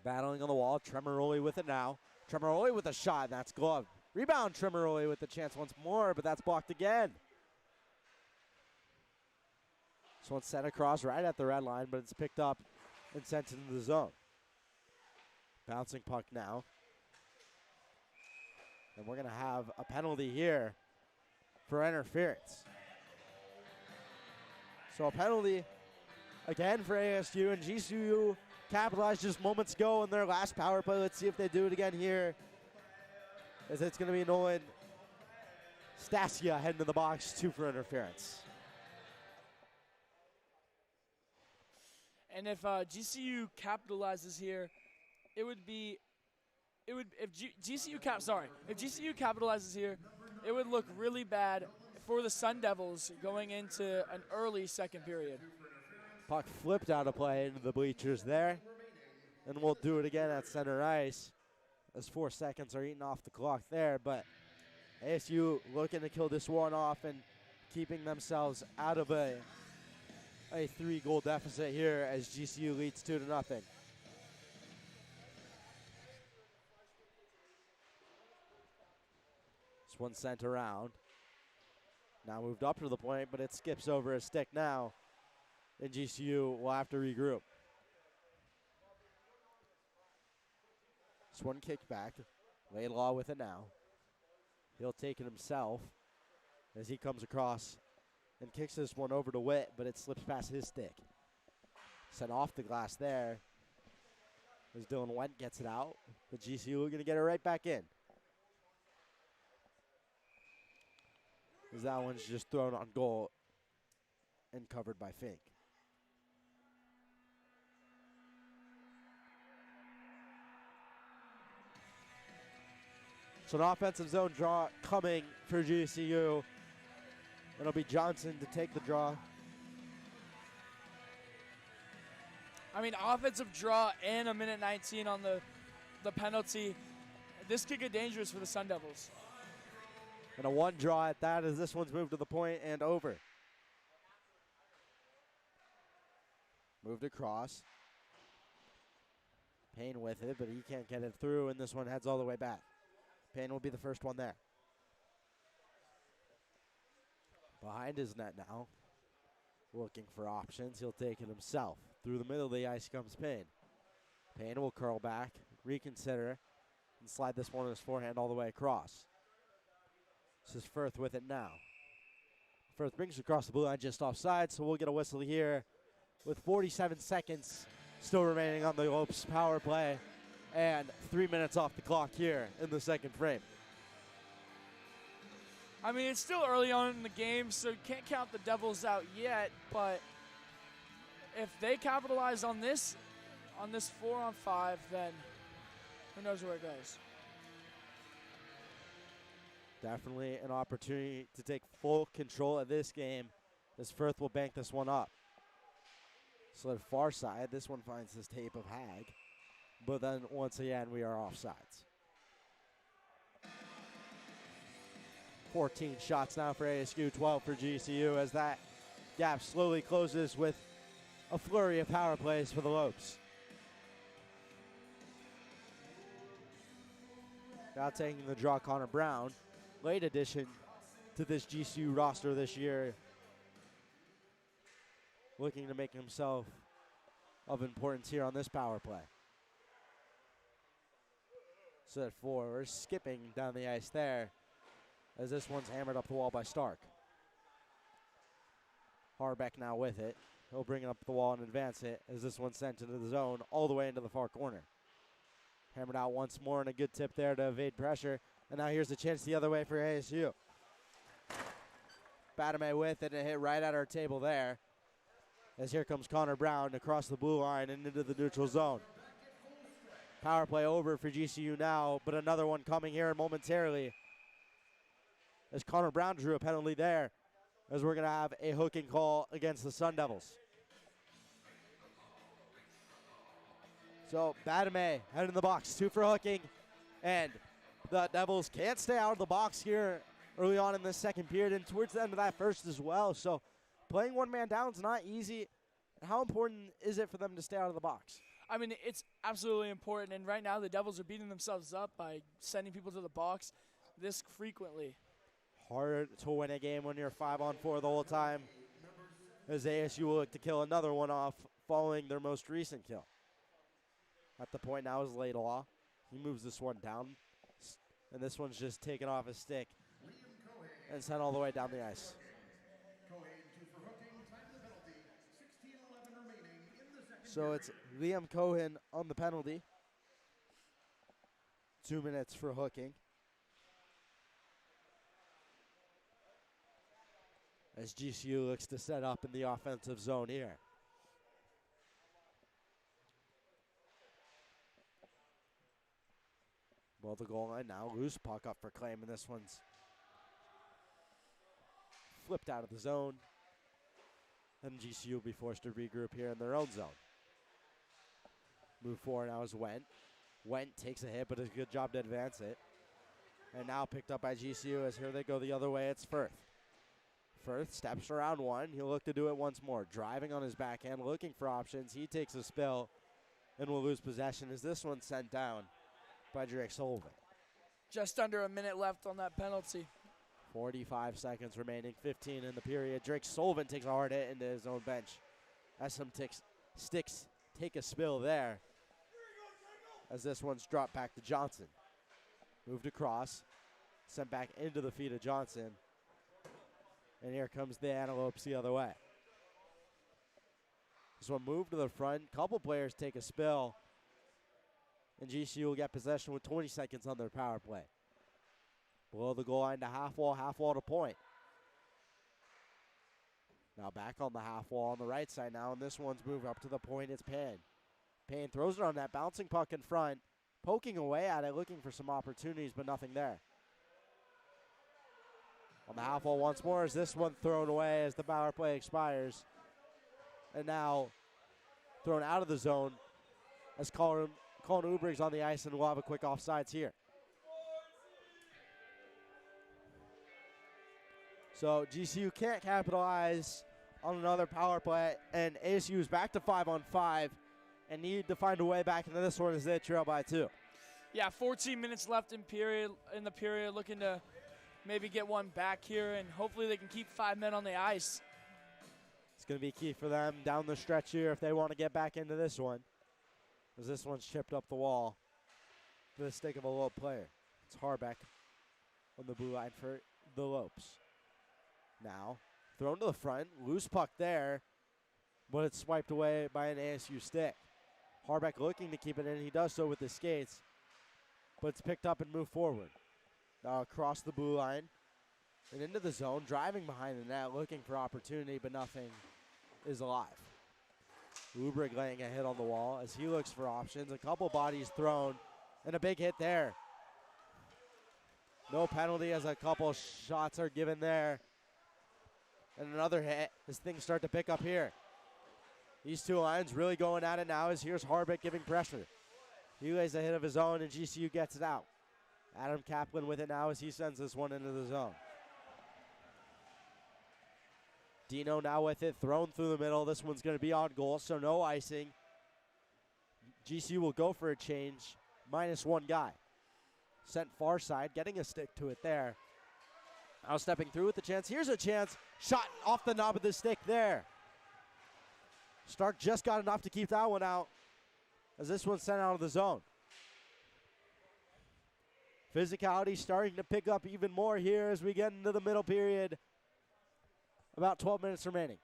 Battling on the wall, Tremoroli with it now. Tremoroli with a shot, that's gloved. Rebound, Tremoroli with the chance once more, but that's blocked again. This one's sent across right at the red line, but it's picked up and sent into the zone. Bouncing puck now. And we're going to have a penalty here for interference. So a penalty again for ASU, and GCU capitalized just moments ago in their last power play. Let's see if they do it again here. As it's going to be Nolan Stasia heading to the box, 2 for interference. And if GCU capitalizes here, if GCU capitalizes here, it would look really bad for the Sun Devils going into an early second period. Puck flipped out of play into the bleachers there. And we'll do it again at center ice as 4 seconds are eating off the clock there. But ASU looking to kill this one off and keeping themselves out of a 3-goal deficit here as GCU leads 2-0. This one sent around. Now moved up to the point, but it skips over a stick now. And GCU will have to regroup. This one kicked back. Laidlaw with it now. He'll take it himself as he comes across and kicks this one over to Witt, but it slips past his stick. Sent off the glass there as Dylan Wendt gets it out. But GCU are going to get it right back in. As that one's just thrown on goal and covered by Fink. So an offensive zone draw coming for GCU. It'll be Johnson to take the draw. I mean, offensive draw and a minute 19 on the penalty. This could get dangerous for the Sun Devils. And a one draw at that as this one's moved to the point and over. Moved across. Payne with it, but he can't get it through, and this one heads all the way back. Payne will be the first one there. Behind his net now. Looking for options. He'll take it himself. Through the middle of the ice comes Payne. Payne will curl back, reconsider, and slide this one on his forehand all the way across. This is Firth with it now. Firth brings it across the blue line just offside, so we'll get a whistle here with 47 seconds still remaining on the Lopes power play and 3 minutes off the clock here in the second frame. I mean, it's still early on in the game, so you can't count the Devils out yet, but if they capitalize on this 4-on-5, then who knows where it goes. Definitely an opportunity to take full control of this game as Firth will bank this one up. So the far side, this one finds this tape of Hag, but then once again we are offsides. 14 shots now for ASU, 12 for GCU as that gap slowly closes with a flurry of power plays for the Lopes. Now taking the draw, Connor Brown. Late addition to this GCU roster this year. Looking to make himself of importance here on this power play. So at 4, we're skipping down the ice there as this one's hammered up the wall by Stark. Harbeck now with it. He'll bring it up the wall and advance it as this one's sent into the zone all the way into the far corner. Hammered out once more and a good tip there to evade pressure. And now here's the chance the other way for ASU. Batame with it and hit right at our table there. As here comes Connor Brown across the blue line and into the neutral zone. Power play over for GCU now, but another one coming here momentarily. As Connor Brown drew a penalty there, as we're going to have a hooking call against the Sun Devils. So Batame head in the box, 2 for hooking, and the Devils can't stay out of the box here early on in this second period and towards the end of that first as well. So playing one man down is not easy. How important is it for them to stay out of the box? I mean, it's absolutely important, and right now the Devils are beating themselves up by sending people to the box this frequently. Hard to win a game when you're 5-on-4 the whole time, as ASU will look to kill another one off following their most recent kill. At the point now is Laidlaw. He moves this one down, and this one's just taken off his stick and sent all the way down the ice. So it's Liam Cohen on the penalty. 2 minutes for hooking. As GCU looks to set up in the offensive zone here. Well, the goal line now. Loose puck up for claim, and this one's flipped out of the zone. And GCU will be forced to regroup here in their own zone. Move forward now is Went. Went takes a hit, but does a good job to advance it. And now picked up by GCU as here they go the other way. It's Firth. Firth steps around one. He'll look to do it once more. Driving on his backhand, looking for options. He takes a spill and will lose possession as this one's sent down by Drake Sullivan. Just under a minute left on that penalty. 45 seconds remaining, 15 in the period. Drake Sullivan takes a hard hit into his own bench. As some sticks take a spill there. As this one's dropped back to Johnson. Moved across. Sent back into the feet of Johnson. And here comes the Antelopes the other way. This one moved to the front. Couple players take a spill. And GCU will get possession with 20 seconds on their power play. Below the goal line to half wall to point. Now back on the half wall on the right side now, and this one's moved up to the point. It's Payne. Payne throws it on that bouncing puck in front. poking away at it, looking for some opportunities, but nothing there. On the half wall once more, as this one thrown away as the power play expires. And now thrown out of the zone as Colin Ubrig's on the ice, and we'll have a quick offsides here. So GCU can't capitalize on another power play, and ASU is back to 5-on-5 and need to find a way back into this one as they trail by 2. Yeah, 14 minutes left in the period, looking to maybe get one back here, and hopefully they can keep 5 men on the ice. It's going to be key for them down the stretch here if they want to get back into this one, as this one's chipped up the wall for the stick of a low player. It's Harbeck on the blue line for the Lopes. Now, thrown to the front, loose puck there, but it's swiped away by an ASU stick. Harbeck looking to keep it in. He does so with his skates, but it's picked up and moved forward. Now across the blue line and into the zone, driving behind the net, looking for opportunity, but nothing is alive. Ubrig laying a hit on the wall as he looks for options. A couple bodies thrown, and a big hit there. No penalty as a couple shots are given there. And another hit as things start to pick up here. These two lines really going at it now as here's Harbeck giving pressure. He lays a hit of his own, and GCU gets it out. Adam Kaplan with it now as he sends this one into the zone. Dino now with it, thrown through the middle. This one's going to be on goal, so no icing. GCU will go for a change, -1 guy. Sent far side, getting a stick to it there. Now stepping through with the chance. Here's a chance. Shot off the knob of the stick there. Stark just got enough to keep that one out as this one's sent out of the zone. Physicality starting to pick up even more here as we get into the middle period. About 12 minutes remaining.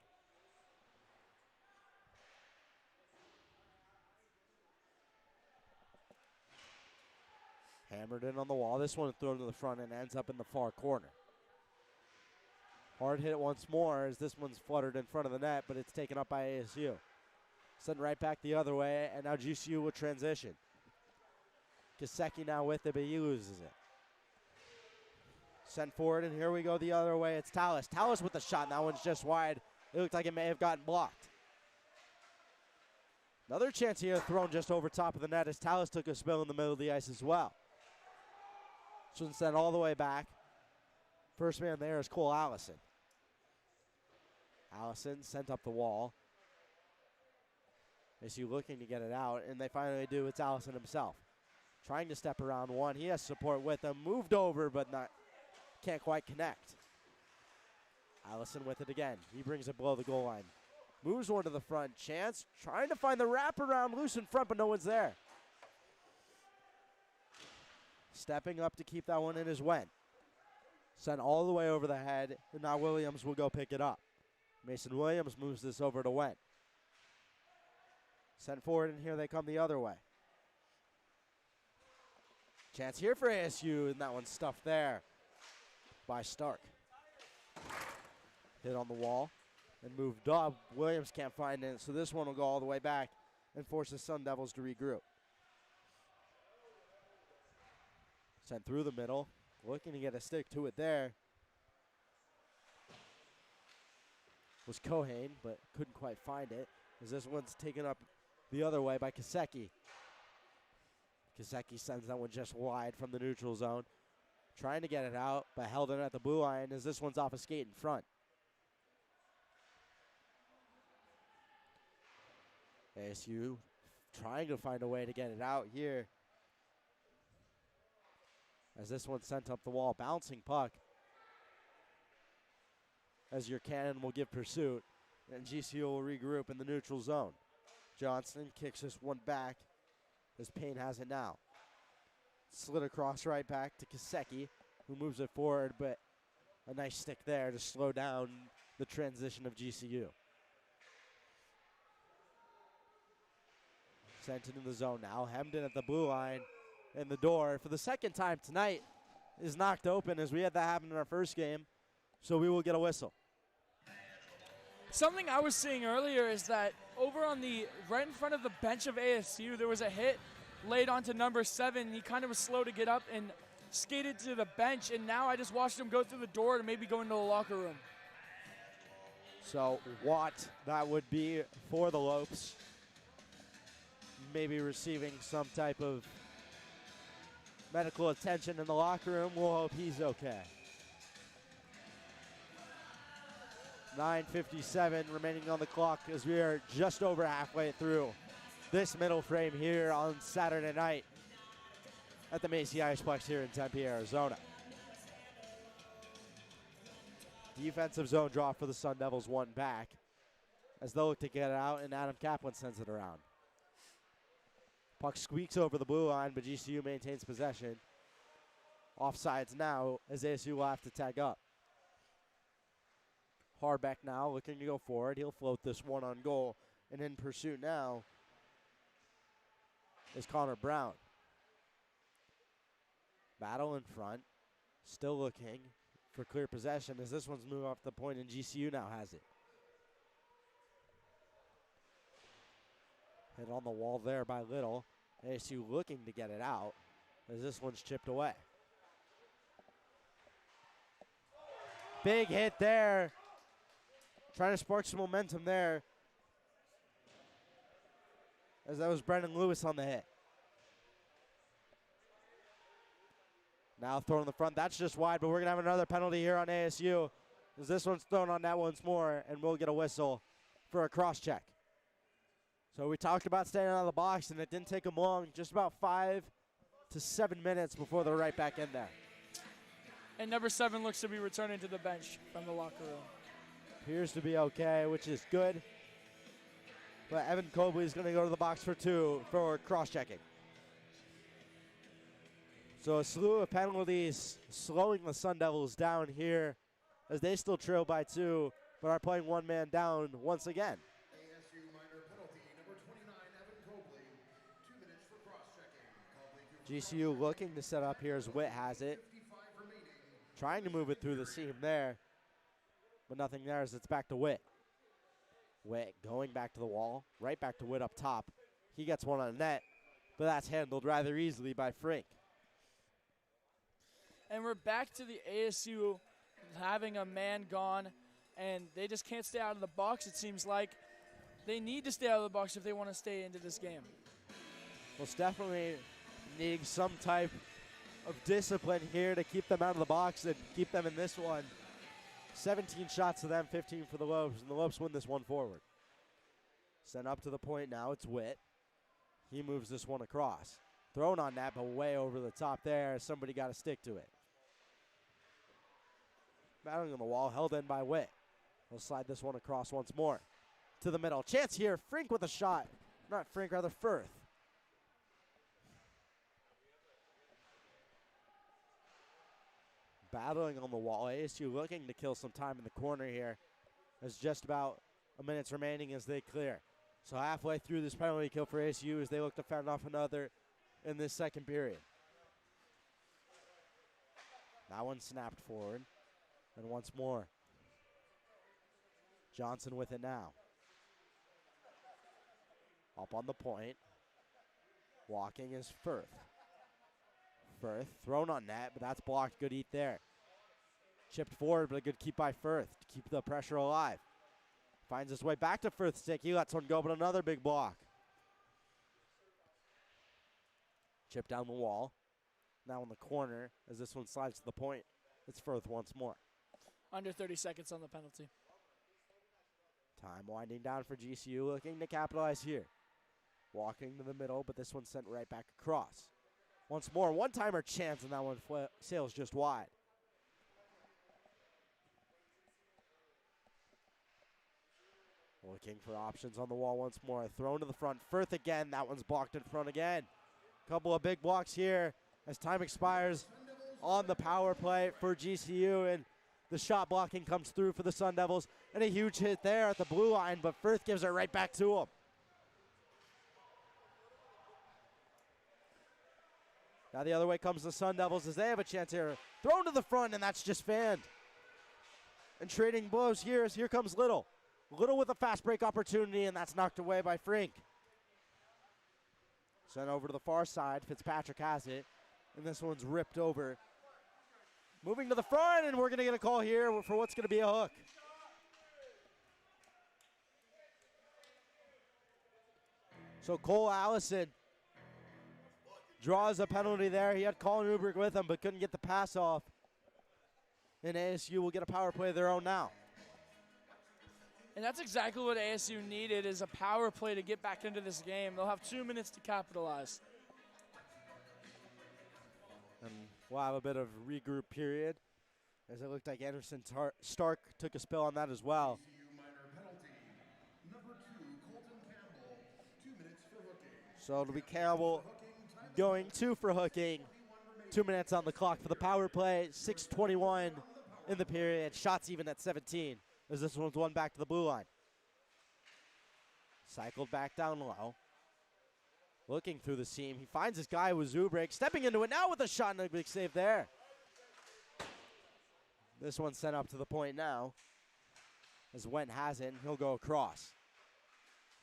Hammered in on the wall. This one thrown to the front and ends up in the far corner. Hard hit once more as this one's fluttered in front of the net, but it's taken up by ASU. Sent right back the other way, and now GCU will transition. Kaseki now with it, but he loses it. Sent forward, and here we go the other way. It's Tallis. Tallis with the shot, and that one's just wide. It looked like it may have gotten blocked. Another chance here thrown just over top of the net as Tallis took a spill in the middle of the ice as well. This one's sent all the way back. First man there is Cole Allison. Allison sent up the wall. ASU looking to get it out, and they finally do. It's Allison himself. Trying to step around one. He has support with him. Moved over, but can't quite connect. Allison with it again. He brings it below the goal line. Moves one to the front. Chance trying to find the wraparound loose in front, but no one's there. Stepping up to keep that one in is Wen. Sent all the way over the head, and now Williams will go pick it up. Mason Williams moves this over to Wen. Sent forward, and here they come the other way. Chance here for ASU, and that one's stuffed there by Stark. Hit on the wall and moved up. Williams can't find it, so this one will go all the way back and force the Sun Devils to regroup. Sent through the middle, looking to get a stick to it there. Was Kohane, but couldn't quite find it, as this one's taken up the other way by Kaseki. Kaseki sends that one just wide from the neutral zone. Trying to get it out, but held in at the blue line as this one's off a skate in front. ASU trying to find a way to get it out here. As this one's sent up the wall, bouncing puck. As your cannon will give pursuit, and GCU will regroup in the neutral zone. Johnson kicks this one back as Payne has it now. Slid across right back to Kaseki, who moves it forward, but a nice stick there to slow down the transition of GCU. Sent into the zone now, hemmed in at the blue line, and the door for the second time tonight is knocked open, as we had that happen in our first game, so we will get a whistle. Something I was seeing earlier is that over on the right in front of the bench of ASU, there was a hit laid onto number 7. He kind of was slow to get up and skated to the bench, and now I just watched him go through the door to maybe go into the locker room. So what that would be for the Lopes. Maybe receiving some type of medical attention in the locker room. We'll hope he's okay. 9:57 remaining on the clock as we are just over halfway through this middle frame here on Saturday night at the Macy Iceplex here in Tempe, Arizona. Defensive zone draw for the Sun Devils, one back as they look to get it out, and Adam Kaplan sends it around. Puck squeaks over the blue line, but GCU maintains possession. Offsides now as ASU will have to tag up. Harbeck now looking to go forward. He'll float this one on goal, and in pursuit now is Connor Brown. Battle in front, still looking for clear possession as this one's moved off the point, and GCU now has it. Hit on the wall there by Little. ASU looking to get it out as this one's chipped away. Big hit there. Trying to spark some momentum there as that was Brendan Lewis on the hit. Now thrown in the front. That's just wide, but we're going to have another penalty here on ASU as this one's thrown on net once more, and we'll get a whistle for a cross-check. So we talked about staying out of the box, and it didn't take them long, just about 5 to 7 minutes before they're right back in there. And number 7 looks to be returning to the bench from the locker room. Appears to be okay, which is good. But Evan Cobley is going to go to the box for 2 for cross-checking. So a slew of penalties slowing the Sun Devils down here as they still trail by 2, but are playing one man down once again. ASU minor penalty, number 29, Evan Cobley. 2 minutes for cross-checking. GCU looking to set up here as Witt has it. 55 remaining. Trying to move it through the seam there, but nothing there as it's back to Witt. Witt going back to the wall, right back to Witt up top. He gets one on net, but that's handled rather easily by Frink. And we're back to the ASU having a man gone, and they just can't stay out of the box, it seems like. They need to stay out of the box if they want to stay into this game. Most definitely needing some type of discipline here to keep them out of the box and keep them in this one. 17 shots to them, 15 for the Lopes, and the Lopes win this one forward. Sent up to the point now, it's Witt. He moves this one across. Thrown on that, but way over the top there. Somebody got to stick to it. Battling on the wall, held in by Witt. He'll slide this one across once more. To the middle. Chance here, Frink with a shot. Not Frink, rather Firth. Battling on the wall. ASU looking to kill some time in the corner here. There's just about a minute's remaining as they clear. So halfway through this penalty kill for ASU as they look to fend off another in this second period. That one snapped forward. And once more. Johnson with it now. Up on the point. Walking is Firth. Firth thrown on net, but that's blocked. Good eat there. Chipped forward, but a good keep by Firth to keep the pressure alive. Finds his way back to Firth's stick. He lets one go, but another big block. Chip down the wall. Now in the corner as this one slides to the point. It's Firth once more. Under 30 seconds on the penalty. Time winding down for GCU, looking to capitalize here. Walking to the middle, but this one sent right back across. Once more, one-timer chance, and that one sails just wide. Looking for options on the wall once more. Thrown to the front. Firth again. That one's blocked in front again. Couple of big blocks here as time expires on the power play for GCU, and the shot blocking comes through for the Sun Devils, and a huge hit there at the blue line, but Firth gives it right back to him. Now the other way comes the Sun Devils as they have a chance here. Thrown to the front, and that's just fanned. And trading blows here as here comes Little. Little with a fast break opportunity, and that's knocked away by Frink. Sent over to the far side. Fitzpatrick has it. And this one's ripped over. Moving to the front, and we're going to get a call here for what's going to be a hook. So Cole Allison draws a penalty there. He had Colin Ubrick with him, but couldn't get the pass off. And ASU will get a power play of their own now. And that's exactly what ASU needed, is a power play to get back into this game. They'll have 2 minutes to capitalize. And we'll have a bit of regroup period, as it looked like Anderson Stark took a spill on that as well. GCU minor penalty. Number 2, Colton Campbell. 2 minutes for hooking. So it'll be Campbell going 2 for hooking. 2 minutes on the clock for the power play. 6:21 in the period. Shots even at 17, as this one's won back to the blue line. Cycled back down low. Looking through the seam. He finds his guy with Zubrick. Stepping into it now with a shot and a big save there. This one's sent up to the point now. As Went has it, and he'll go across.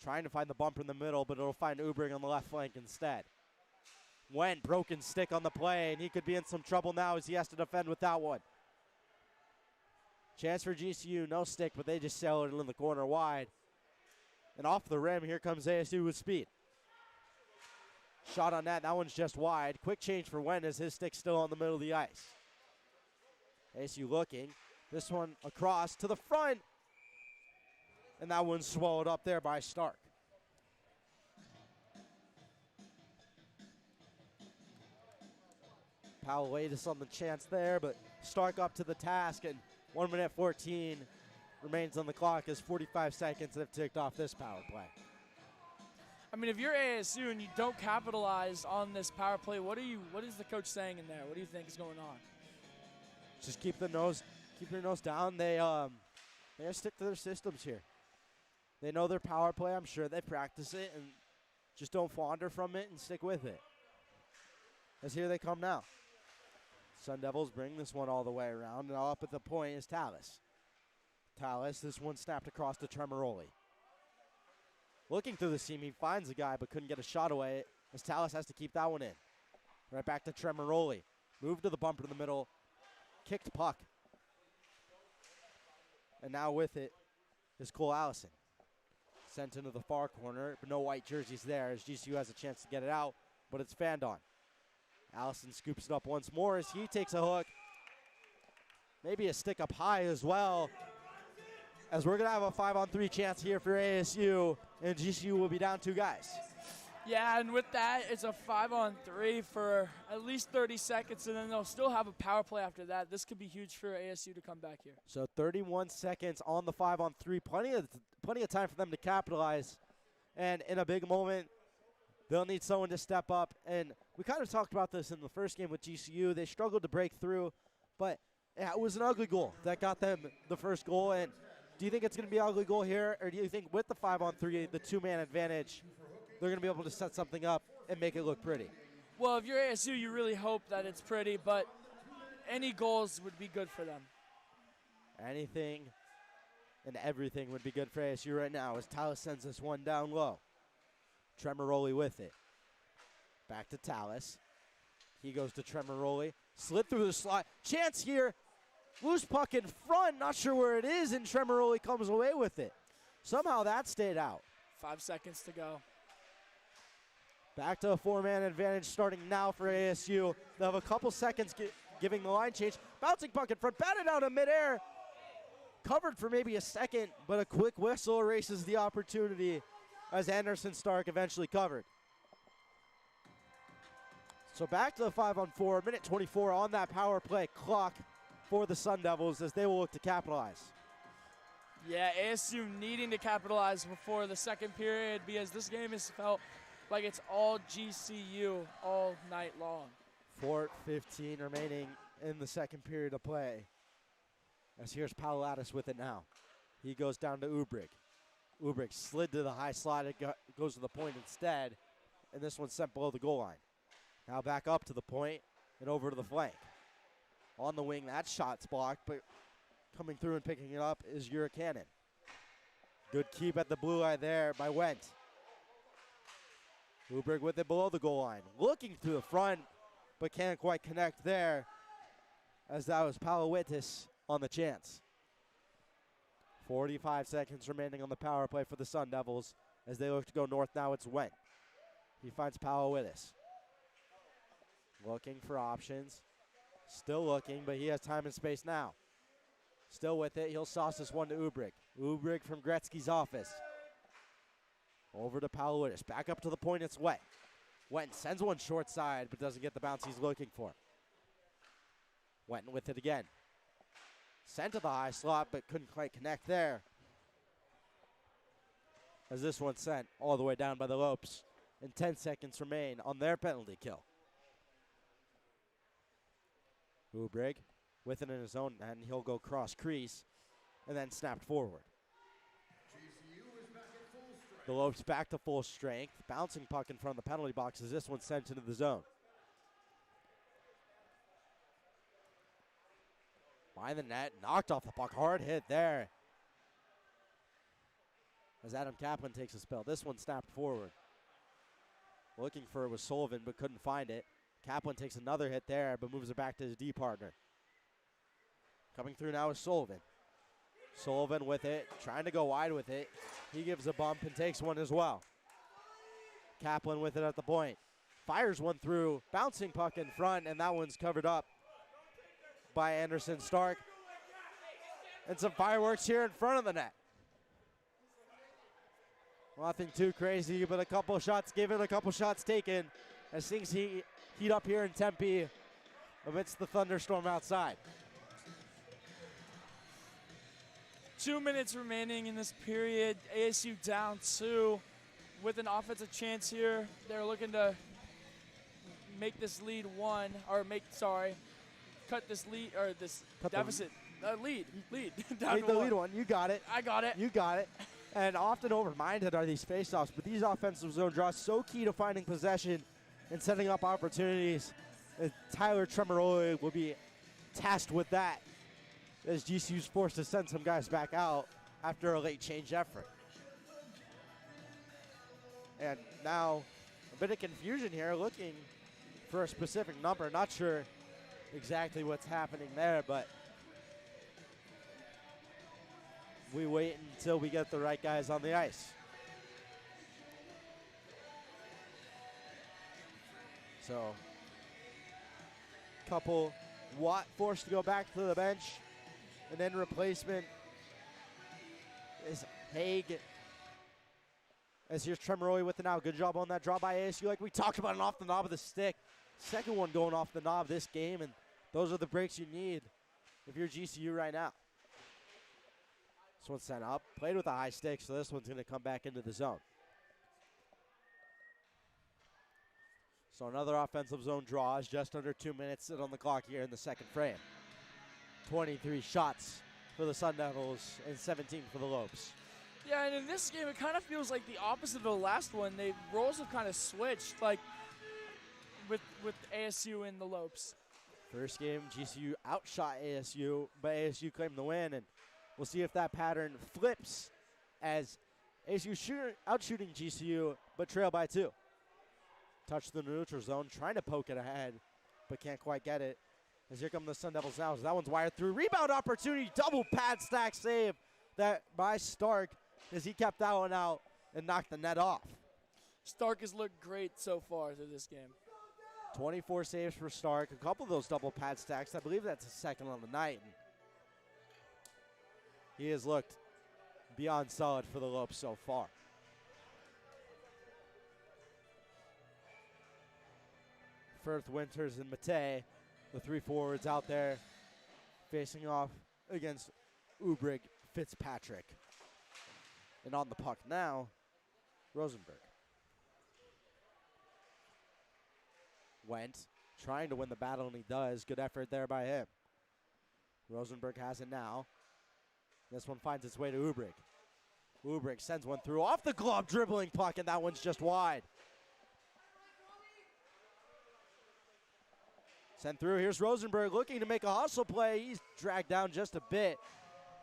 Trying to find the bumper in the middle, but it'll find Ubring on the left flank instead. Went, broken stick on the play, and he could be in some trouble now as he has to defend with that one. Chance for GCU, no stick, but they just sail it in the corner wide. And off the rim, here comes ASU with speed. Shot on that one's just wide. Quick change for Wen as his stick's still on the middle of the ice. ASU looking. This one across to the front. And that one's swallowed up there by Stark. Powell laid us on the chance there, but Stark up to the task, and 1 minute 14 remains on the clock as 45 seconds have ticked off this power play. I mean, if you're ASU and you don't capitalize on this power play, what is the coach saying in there? What do you think is going on? Just keep your nose down. They gotta stick to their systems here. They know their power play. I'm sure they practice it, and just don't flounder from it and stick with it. As here they come now. Sun Devils bring this one all the way around, and up at the point is Tallis. Tallis, this one snapped across to Tremoroli. Looking through the seam, he finds a guy but couldn't get a shot away, as Tallis has to keep that one in. Right back to Tremoroli. Moved to the bumper in the middle. Kicked puck. And now with it is Cole Allison. Sent into the far corner, but no white jerseys there as GCU has a chance to get it out, but it's fanned on. Allison scoops it up once more as he takes a hook. Maybe a stick up high as well, as we're going to have a 5-on-3 chance here for ASU, and GCU will be down 2 guys. Yeah, and with that, it's a 5-on-3 for at least 30 seconds, and then they'll still have a power play after that. This could be huge for ASU to come back here. So 31 seconds on the 5-on-3. Plenty of time for them to capitalize. And in a big moment, they'll need someone to step up. And we kind of talked about this in the first game with GCU. They struggled to break through, but it was an ugly goal that got them the first goal. And do you think it's going to be an ugly goal here, or do you think with the 5-on-3, the 2-man advantage, they're going to be able to set something up and make it look pretty? Well, if you're ASU, you really hope that it's pretty, but any goals would be good for them. Anything and everything would be good for ASU right now as Tallis sends this one down low. Tremoroli with it. Back to Tallis. He goes to Tremoroli. Slid through the slot. Chance here. Loose puck in front. Not sure where it is, and Tremoroli comes away with it. Somehow that stayed out. 5 seconds to go. Back to a 4-man advantage starting now for ASU. They'll have a couple seconds giving the line change. Bouncing puck in front. Batted out in midair. Covered for maybe a second, but a quick whistle erases the opportunity as Anderson Stark eventually covered. So back to the 5-on-4, minute 24 on that power play clock for the Sun Devils as they will look to capitalize. Yeah, ASU needing to capitalize before the second period because this game has felt like it's all GCU all night long. 4:15 remaining in the second period of play. As here's Palatis with it now. He goes down to Ubrig. Ubrig slid to the high slot. It goes to the point instead. And this one's sent below the goal line. Now back up to the point and over to the flank. On the wing, that shot's blocked, but coming through and picking it up is Cannon. Good keep at the blue line there by Wendt. Ubrig with it below the goal line. Looking through the front, but can't quite connect there, as that was Palawitis on the chance. 45 seconds remaining on the power play for the Sun Devils as they look to go north now. It's Went. He finds Palawitis. Looking for options. Still looking, but he has time and space now. Still with it. He'll sauce this one to Ubrig. Ubrig from Gretzky's office. Over to Palawitis. Back up to the point. It's Wet. Went sends one short side, but doesn't get the bounce he's looking for. Went with it again. Sent to the high slot, but couldn't quite connect there. As this one sent all the way down by the Lopes. And 10 seconds remain on their penalty kill. Ubrig with it in his own end. He'll go cross crease and then snapped forward. GCU is back at full strength. The Lopes back to full strength. Bouncing puck in front of the penalty box as this one sent into the zone. By the net, knocked off the puck. Hard hit there. As Adam Kaplan takes a spell. This one snapped forward. Looking for it was Sullivan, but couldn't find it. Kaplan takes another hit there, but moves it back to his D partner. Coming through now is Sullivan. Sullivan with it, trying to go wide with it. He gives a bump and takes one as well. Kaplan with it at the point. Fires one through, bouncing puck in front, and that one's covered up by Anderson Stark. And some fireworks here in front of the net. Nothing too crazy, but a couple shots given, a couple shots taken as things heat up here in Tempe amidst the thunderstorm outside. 2 minutes remaining in this period. ASU down 2 with an offensive chance here. They're looking to make this lead cut this lead, or this Cut the deficit. Lead. Down Lead to the one. lead one, you got it. I got it. You got it. And often overminded are these faceoffs, but these offensive zone draws so key to finding possession and setting up opportunities. Tyler Tremoroli will be tasked with that as GCU's forced to send some guys back out after a late change effort. And now a bit of confusion here, looking for a specific number. Not sure exactly what's happening there, but we wait until we get the right guys on the ice. So, couple Watt forced to go back to the bench, and then replacement is Haig. As here's Tremoroli with it now. Good job on that draw by ASU, like we talked about, and off the knob of the stick. Second one going off the knob this game, and those are the breaks you need if you're GCU right now. This one's sent up, played with a high stick, so this one's going to come back into the zone. So another offensive zone draw is just under 2 minutes sit on the clock here in the second frame. 23 shots for the Sun Devils and 17 for the Lopes. Yeah, and in this game, it kind of feels like the opposite of the last one. Roles have kind of switched, like with ASU and the Lopes. First game, GCU outshot ASU, but ASU claimed the win, and we'll see if that pattern flips as ASU outshooting GCU, but trail by 2. Touch the neutral zone, trying to poke it ahead, but can't quite get it. As here come the Sun Devils now. So that one's wired through. Rebound opportunity, double pad stack save that by Stark as he kept that one out and knocked the net off. Stark has looked great so far through this game. 24 saves for Stark. A couple of those double pad stacks. I believe that's his second on the night. And he has looked beyond solid for the Lopes so far. Firth, Winters, and Matei, the 3 forwards out there facing off against Ubrig, Fitzpatrick. And on the puck now, Rosenberg. Went, trying to win the battle, and he does. Good effort there by him. Rosenberg has it now. This one finds its way to Ubrig. Ubrig sends one through off the glove, dribbling puck, and that one's just wide. Sent through. Here's Rosenberg looking to make a hustle play. He's dragged down just a bit.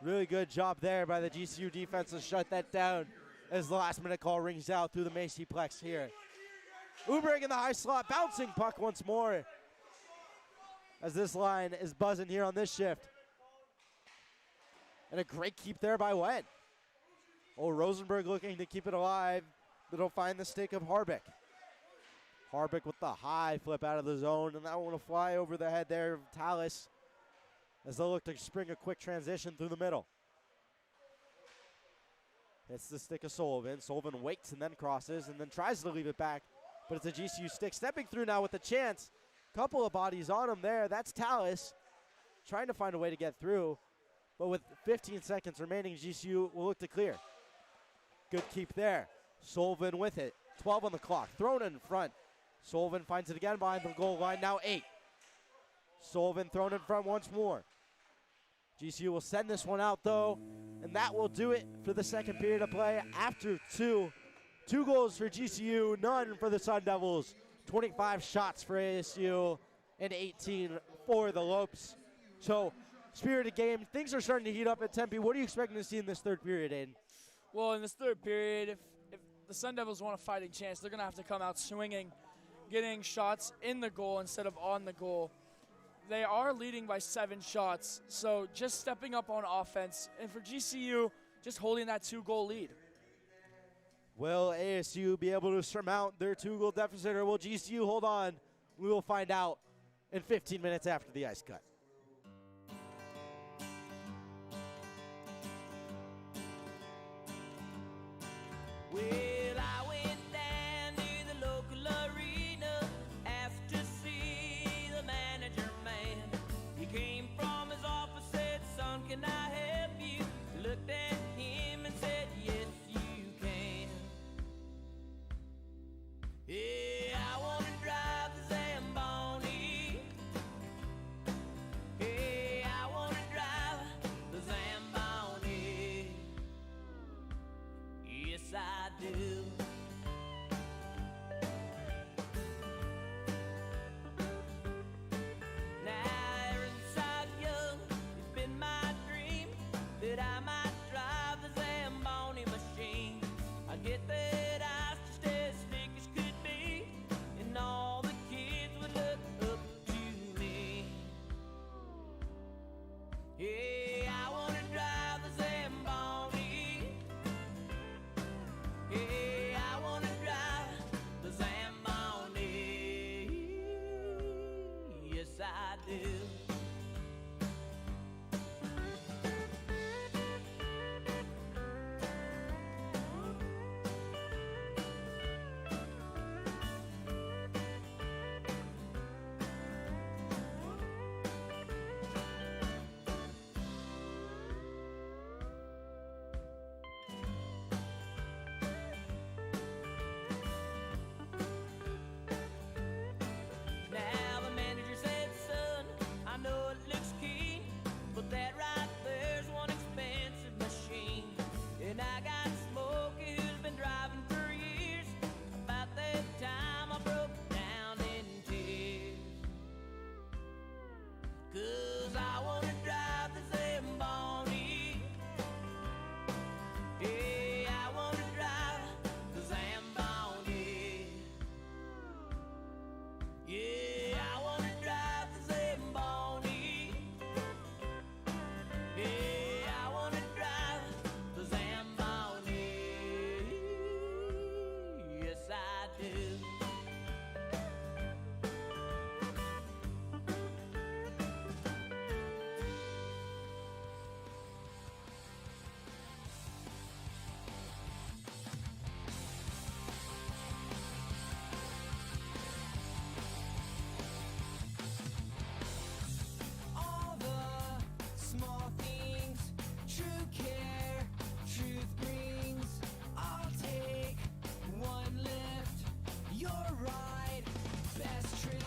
Really good job there by the GCU defense to shut that down as the last minute call rings out through the Macyplex here Ubering in the high slot, bouncing puck once more. As this line is buzzing here on this shift. And a great keep there by Wen. Oh, Rosenberg looking to keep it alive. But he'll find the stick of Harbeck. Harbeck with the high flip out of the zone, and that one will fly over the head there of Tallis as they'll look to spring a quick transition through the middle. It's the stick of Sullivan. Sullivan waits and then crosses and then tries to leave it back, but it's a GCU stick. Stepping through now with a chance. Couple of bodies on him there. That's Tallis trying to find a way to get through, but with 15 seconds remaining, GCU will look to clear. Good keep there. Sullivan with it. 12 on the clock. Thrown in front. Sullivan finds it again behind the goal line. Now 8. Sullivan thrown in front once more. GCU will send this one out though, and that will do it for the second period of play after 2. 2 goals for GCU, none for the Sun Devils. 25 shots for ASU and 18 for the Lopes. So, spirited game. Things are starting to heat up at Tempe. What are you expecting to see in this third period, Aiden? Well, in this third period, if the Sun Devils want a fighting chance, they're going to have to come out swinging, getting shots in the goal instead of on the goal. They are leading by 7 shots, so just stepping up on offense. And for GCU, just holding that 2-goal lead. Will ASU be able to surmount their 2-goal deficit, or will GCU hold on? We will find out in 15 minutes after the ice cut. Well, I went down to the local arena, asked to see the manager man. He came from his office, said, "Son, can I help you?" Looked at him and said, "Yes, you can." Yeah, I want to drive the Zamboni. Hey, I want to drive the Zamboni. Yes, I do. Now, ever since I was young, it's been my dream that I might drive the Zamboni machine. I get that ice just as slick as could be, and all the kids would look up to me. Yeah, I want to drive the Zamboni. Yeah, I want to drive the Zamboni. Yes, I do. Now the manager said, "Son, I know it looks keen, but that right there's one expensive machine." And I got Smokey, who's been driving for years. About that time I broke down in tears. 'Cause I want to drive the Zamboni. Yeah, I want to drive the Zamboni. Yeah, I want to drive the Zamboni. Yeah, I want to drive the Zamboni. Yes, I do. All the small things, true care, truth brings. I'll take one lift, your ride, best trip.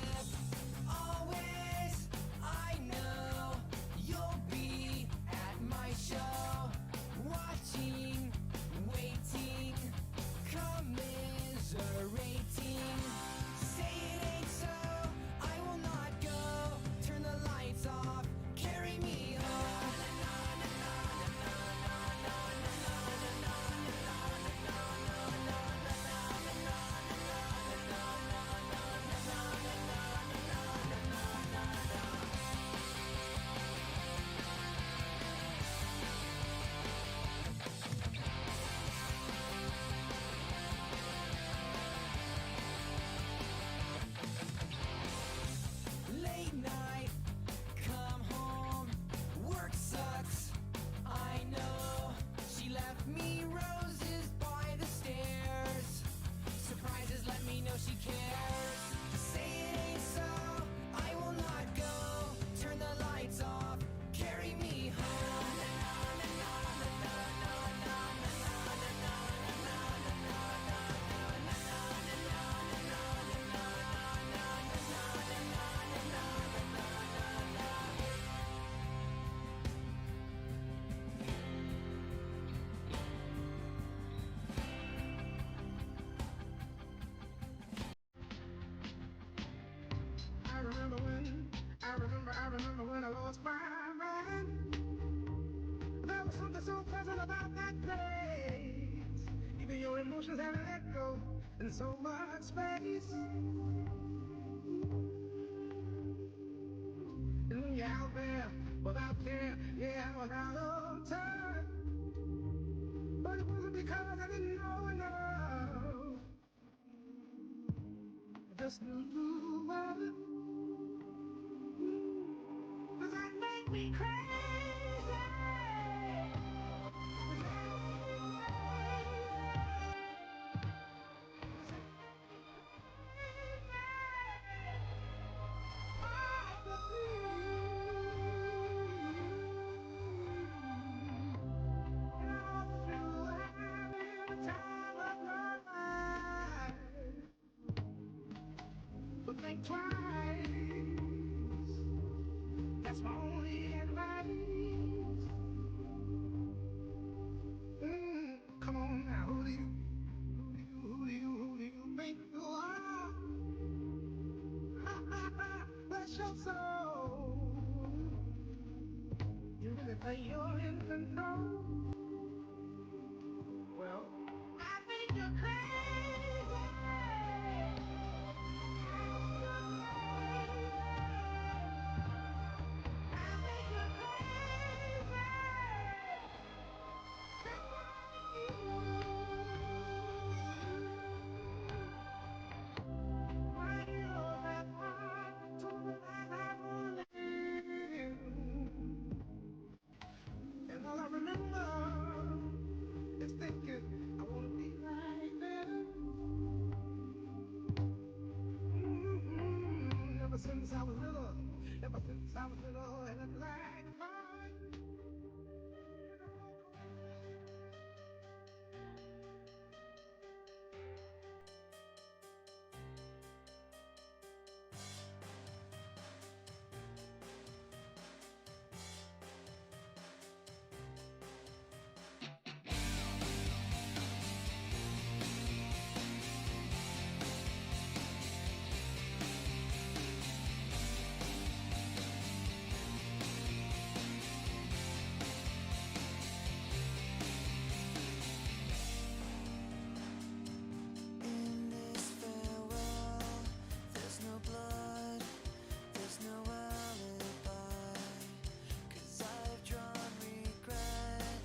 Always, I know you'll be at my show, watching, waiting, commiserating. Say it ain't so, I will not go. Turn the lights off, carry me home. so pleasant about that place. Even your emotions have an echo in so much space. And when you're out there without care, yeah, I was out of time. But it wasn't because I didn't know enough. I just knew about it. Does that make me crazy? But think twice. That's my only advice. Come on now, who do you think you are? Bless your soul. You really think you're in control? Well, I think you're crazy. I think you're crazy. Why you that hard to that I believe? And all I remember is thinking I wanna be like them. Ever since I was little, and it's like mine. In this farewell, there's no blood, there's no alibi. 'Cause I've drawn regret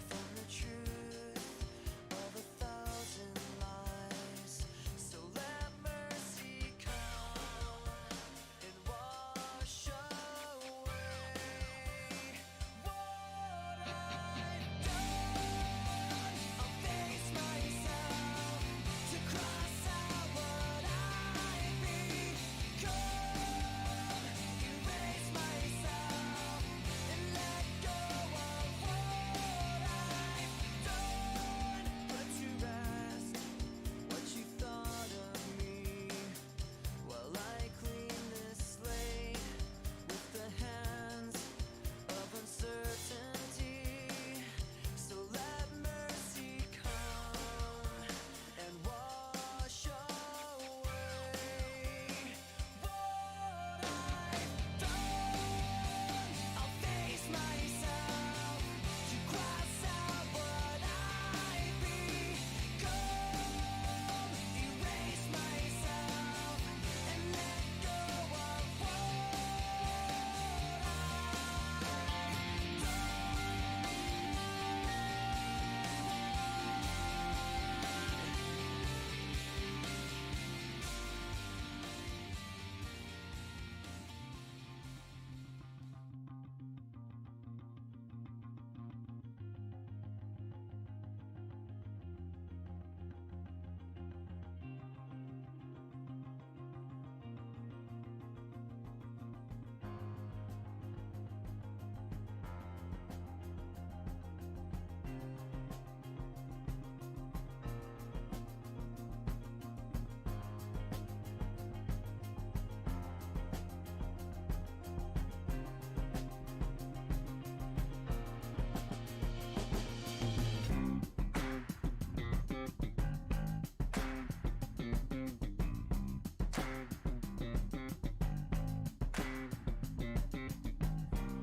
from the truth of 1,000 lies. So let mercy come and wash away what I've done. I'll face myself to cross out what I've become. Erase myself and let go of what I've done. Put to rest what you thought of me while I clean this slate with the hands of uncertainty. So let mercy come and wash away what I've done. I'll face myself to cross out what I've become. Erase myself and let go of what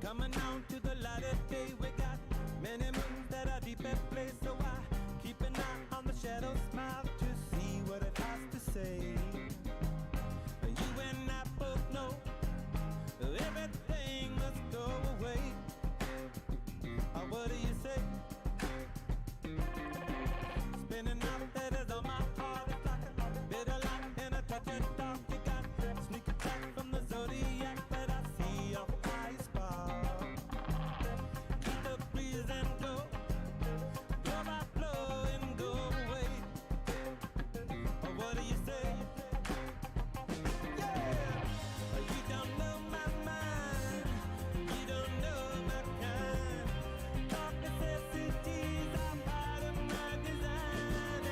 Coming down to the light of day, we got many moons that say? You and I both know everything must go away. What do you say? Spinning out letters on my heart, it's like a bitter light and a touch of dark. You got sneak attack from the zodiac, but I see your eyes spark. Keep the breeze and go, blow by blow and go away. What do you say? Yeah, you don't know my mind, you don't know my kind. Dark necessities are part of my design.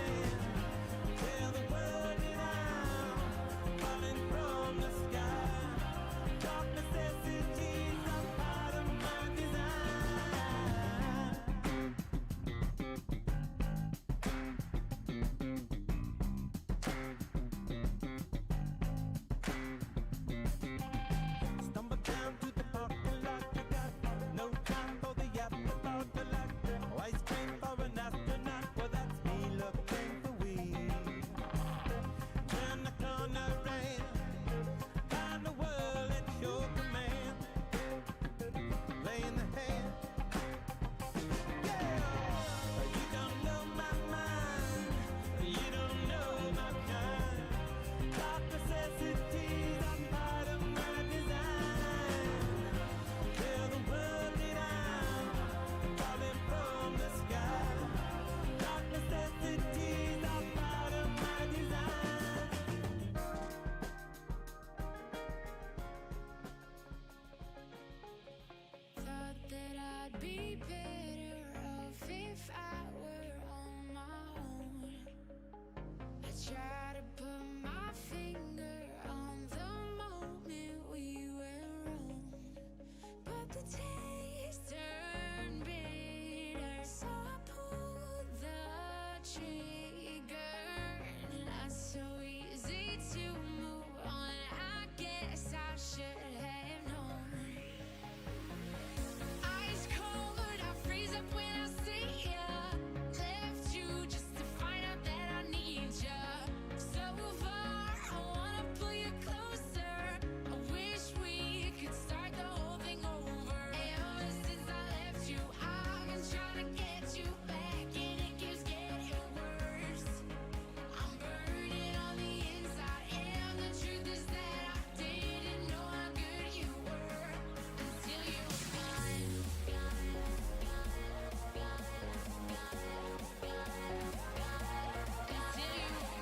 And tell the world that I'm falling from the sky. Dark necessities are part of my design. Stumble down to the parking lot. You got no time for the afterthought. The like ice cream for an astronaut. Well, that's me looking for weed. Turn the corner and find the world at your command. Laying the hand. Yeah, you don't know my mind. You don't know my kind. Dark necessities are part of my design. Tell the world that I'm falling from the sky. Dark necessities are part of my design. Thought that I'd be better off if I were on my own. I try to put my finger on the moment we went wrong, but the taste turned bitter, so I pulled the trigger. Not so easy to move on. I guess I should have known. Ice cold, I freeze up when I see ya. Left you just to find out that I need ya. So far, I wanna pull you closer. I wish we could start the whole thing over. Ever since I left you, I've been trying to get you back, and it keeps getting worse. I'm burning on the inside, and the truth is that I didn't know how good you were until you were gone. Until you were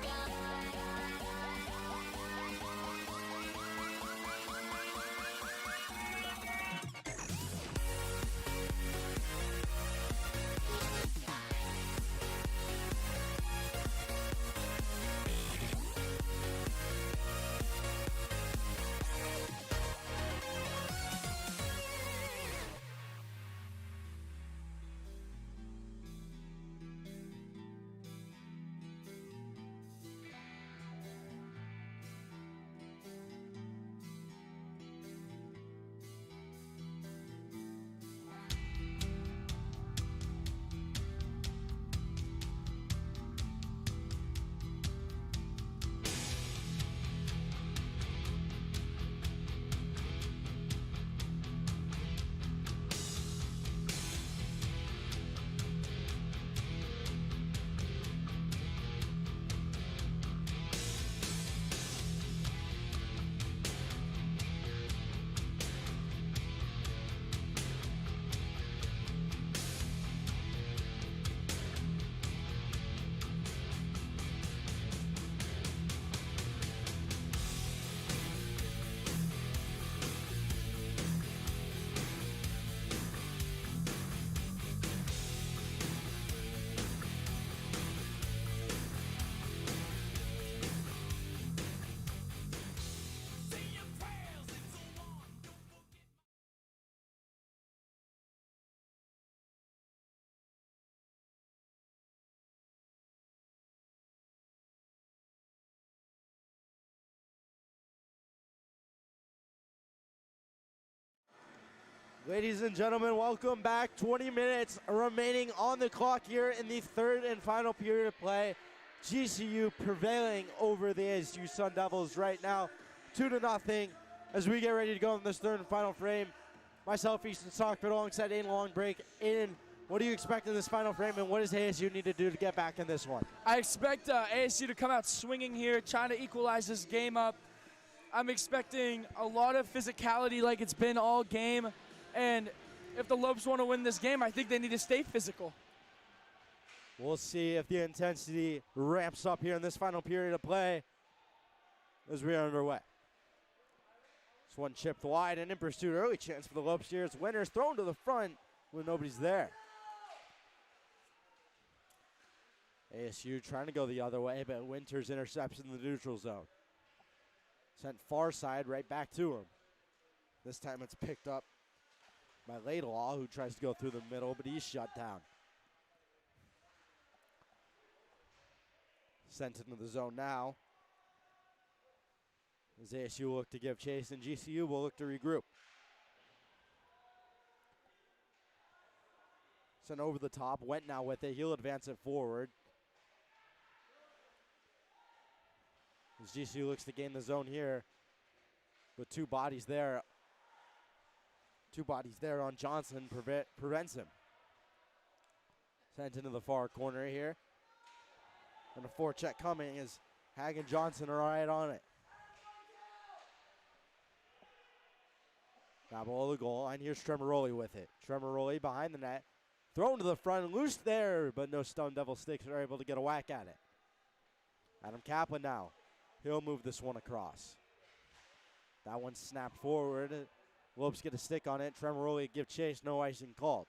Ladies and gentlemen, welcome back. 20 minutes remaining on the clock here in the third and final period of play. GCU prevailing over the ASU Sun Devils right now, 2-0 as we get ready to go in this third and final frame. Myself, Easton Stockford, alongside Aiden Longbreak. Aiden, what do you expect in this final frame, and what does ASU need to do to get back in this one? I expect ASU to come out swinging here, trying to equalize this game up. I'm expecting a lot of physicality like it's been all game, and if the Lopes want to win this game, I think they need to stay physical. We'll see if the intensity ramps up here in this final period of play as we are underway. This one chipped wide and in pursuit. Early chance for the Lopes here. It's Winters thrown to the front when nobody's there. ASU trying to go the other way, but Winters intercepts in the neutral zone. Sent far side right back to him. This time it's picked up by Laidlaw, who tries to go through the middle, but he's shut down. Sent into the zone now. As ASU will look to give chase, and GCU will look to regroup. Sent over the top, went now with it. He'll advance it forward. As GCU looks to gain the zone here, with two bodies there. Two bodies there on Johnson prevents him. Sent into the far corner here. And a forecheck coming as Hag and Johnson are right on it. Now below the goal line, here's Tremoroli with it. Tremoroli behind the net. Thrown to the front, loose there, but no Stone Devil sticks are able to get a whack at it. Adam Kaplan now. He'll move this one across. That one snapped forward. Lopes get a stick on it. Tremoroli give chase, no icing called.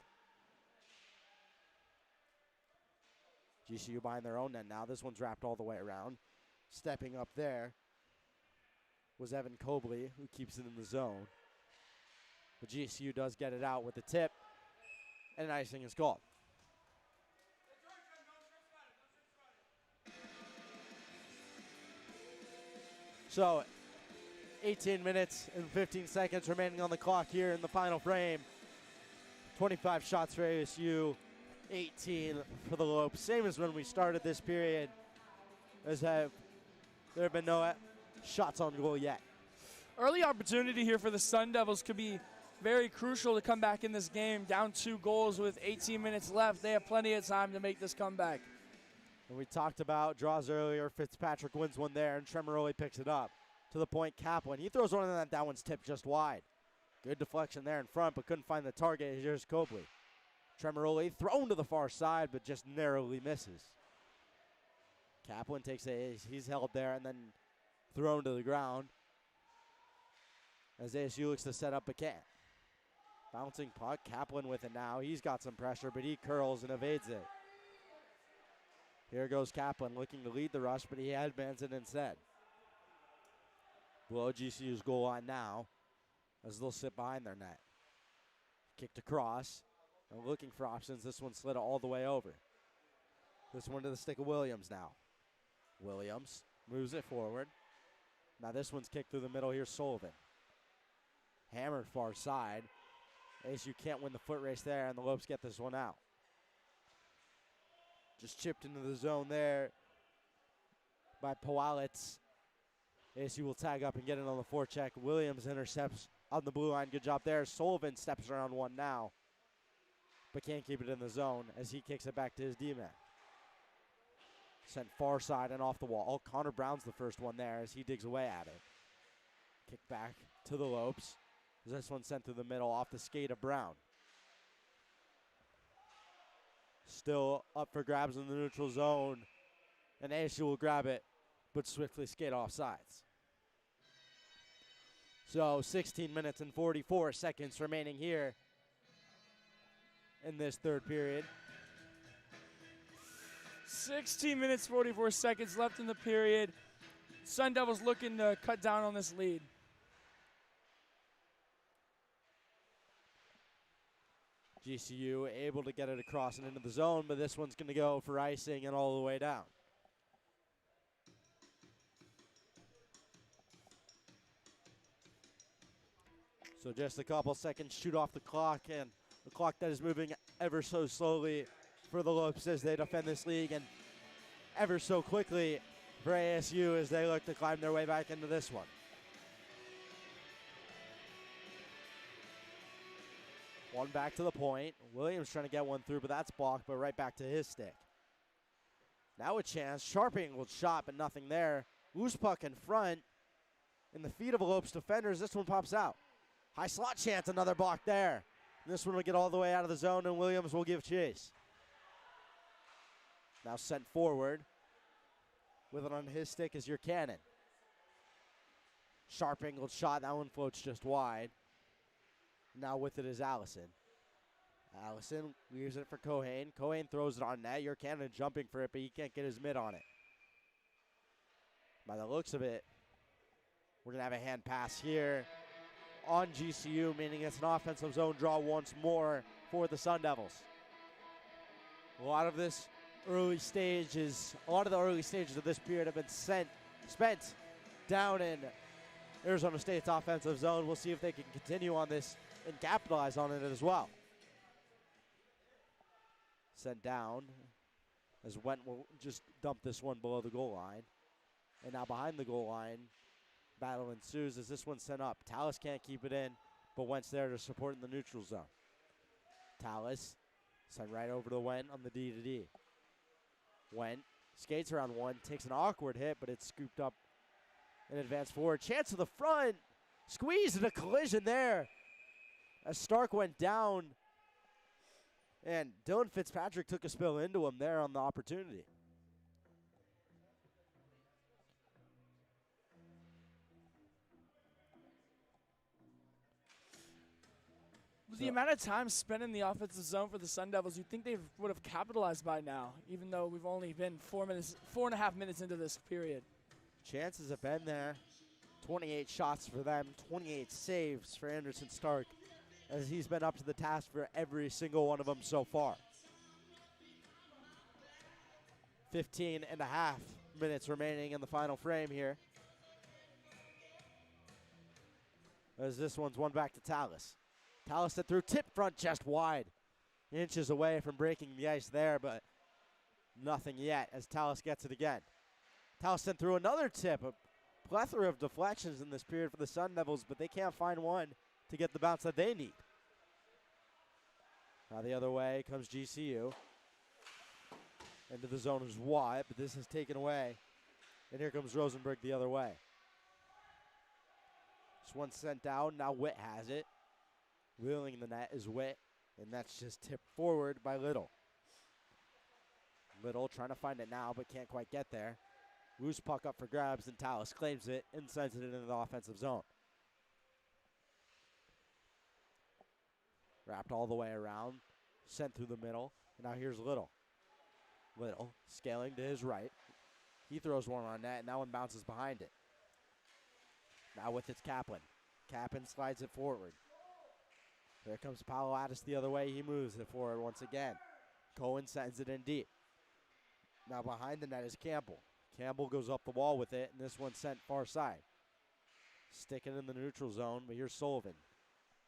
GCU behind their own net now. This one's wrapped all the way around. Stepping up there was Evan Cobley, who keeps it in the zone. But GCU does get it out with the tip, and icing is called. So, 18 minutes and 15 seconds remaining on the clock here in the final frame. 25 shots for ASU, 18 for the Lopes. Same as when we started this period, as there have been no shots on goal yet. Early opportunity here for the Sun Devils could be very crucial to come back in this game. Down 2 goals with 18 minutes left. They have plenty of time to make this comeback. And we talked about draws earlier. Fitzpatrick wins one there, and Tremoroli picks it up. To the point, Kaplan. He throws one, and that one's tipped just wide. Good deflection there in front, but couldn't find the target. Here's Cobley. Tremoroli thrown to the far side, but just narrowly misses. Kaplan takes he's held there and then thrown to the ground as ASU looks to set up a can. Bouncing puck, Kaplan with it now. He's got some pressure, but he curls and evades it. Here goes Kaplan looking to lead the rush, but he headbands it instead. Below GCU's goal line now as they'll sit behind their net. Kicked across and looking for options. This one slid all the way over. This one to the stick of Williams now. Williams moves it forward. Now this one's kicked through the middle. Here's Sullivan. Hammered far side. ASU can't win the foot race there, and the Lopes get this one out. Just chipped into the zone there by Powalitz. ASU will tag up and get it on the forecheck. Williams intercepts on the blue line. Good job there. Sullivan steps around one now, but can't keep it in the zone as he kicks it back to his D-man. Sent far side and off the wall. Connor Brown's the first one there as he digs away at it. Kick back to the Lopes. This one sent through the middle off the skate of Brown. Still up for grabs in the neutral zone, and ASU will grab it, but swiftly skate off sides. So 16 minutes and 44 seconds remaining here in this third period. 16 minutes, 44 seconds left in the period. Sun Devils looking to cut down on this lead. GCU able to get it across and into the zone, but this one's going to go for icing and all the way down. So just a couple seconds, shoot off the clock, and the clock that is moving ever so slowly for the Lopes as they defend this league. And ever so quickly for ASU as they look to climb their way back into this one. One back to the point. Williams trying to get one through, but that's blocked, but right back to his stick. Now a chance. Sharp angled shot, but nothing there. Loose puck in front. In the feet of Lopes defenders, this one pops out. High slot chance, another block there. This one will get all the way out of the zone, and Williams will give chase. Now sent forward. With it on his stick is your cannon. Sharp angled shot, that one floats just wide. Now with it is Allison. Allison leaves it for Cohane. Cohane throws it on net. Your cannon jumping for it, but he can't get his mitt on it. By the looks of it, we're going to have a hand pass here on GCU, meaning it's an offensive zone draw once more for the Sun Devils. A lot of the early stages of this period have been spent down in Arizona State's offensive zone. We'll see if they can continue on this and capitalize on it as well. Sent down as Went will just dump this one below the goal line. And now behind the goal line, battle ensues as this one's sent up. Tallis can't keep it in, but Went's there to support in the neutral zone. Tallis sent right over to Went on the D-to-D. Went skates around one, takes an awkward hit, but it's scooped up and advanced forward. Chance to the front. Squeeze and a collision there as Stark went down. And Dylan Fitzpatrick took a spill into him there on the opportunity. With the amount of time spent in the offensive zone for the Sun Devils, you'd think they would have capitalized by now, even though we've only been 4.5 minutes into this period. Chances have been there. 28 shots for them, 28 saves for Anderson Stark, as he's been up to the task for every single one of them so far. 15 and a half minutes remaining in the final frame here. As this one's one back to Tallis. Tallis that threw tip front chest wide. Inches away from breaking the ice there, but nothing yet as Tallis gets it again. Tallis sent through another tip. A plethora of deflections in this period for the Sun Devils, but they can't find one to get the bounce that they need. Now the other way comes GCU. Into the zone is Watt, but this is taken away. And here comes Rosenberg the other way. This one sent down, now Witt has it. Wheeling the net is Witt, and that's just tipped forward by Little. Little trying to find it now, but can't quite get there. Loose puck up for grabs, and Tallis claims it and sends it into the offensive zone. Wrapped all the way around, sent through the middle, and now here's Little. Little scaling to his right. He throws one on net, and that one bounces behind it. Now with it's Kaplan. Kaplan slides it forward. Here comes Paolo Addis the other way. He moves it forward once again. Cohen sends it in deep. Now behind the net is Campbell. Campbell goes up the wall with it, and this one's sent far side. Sticking in the neutral zone, but here's Sullivan.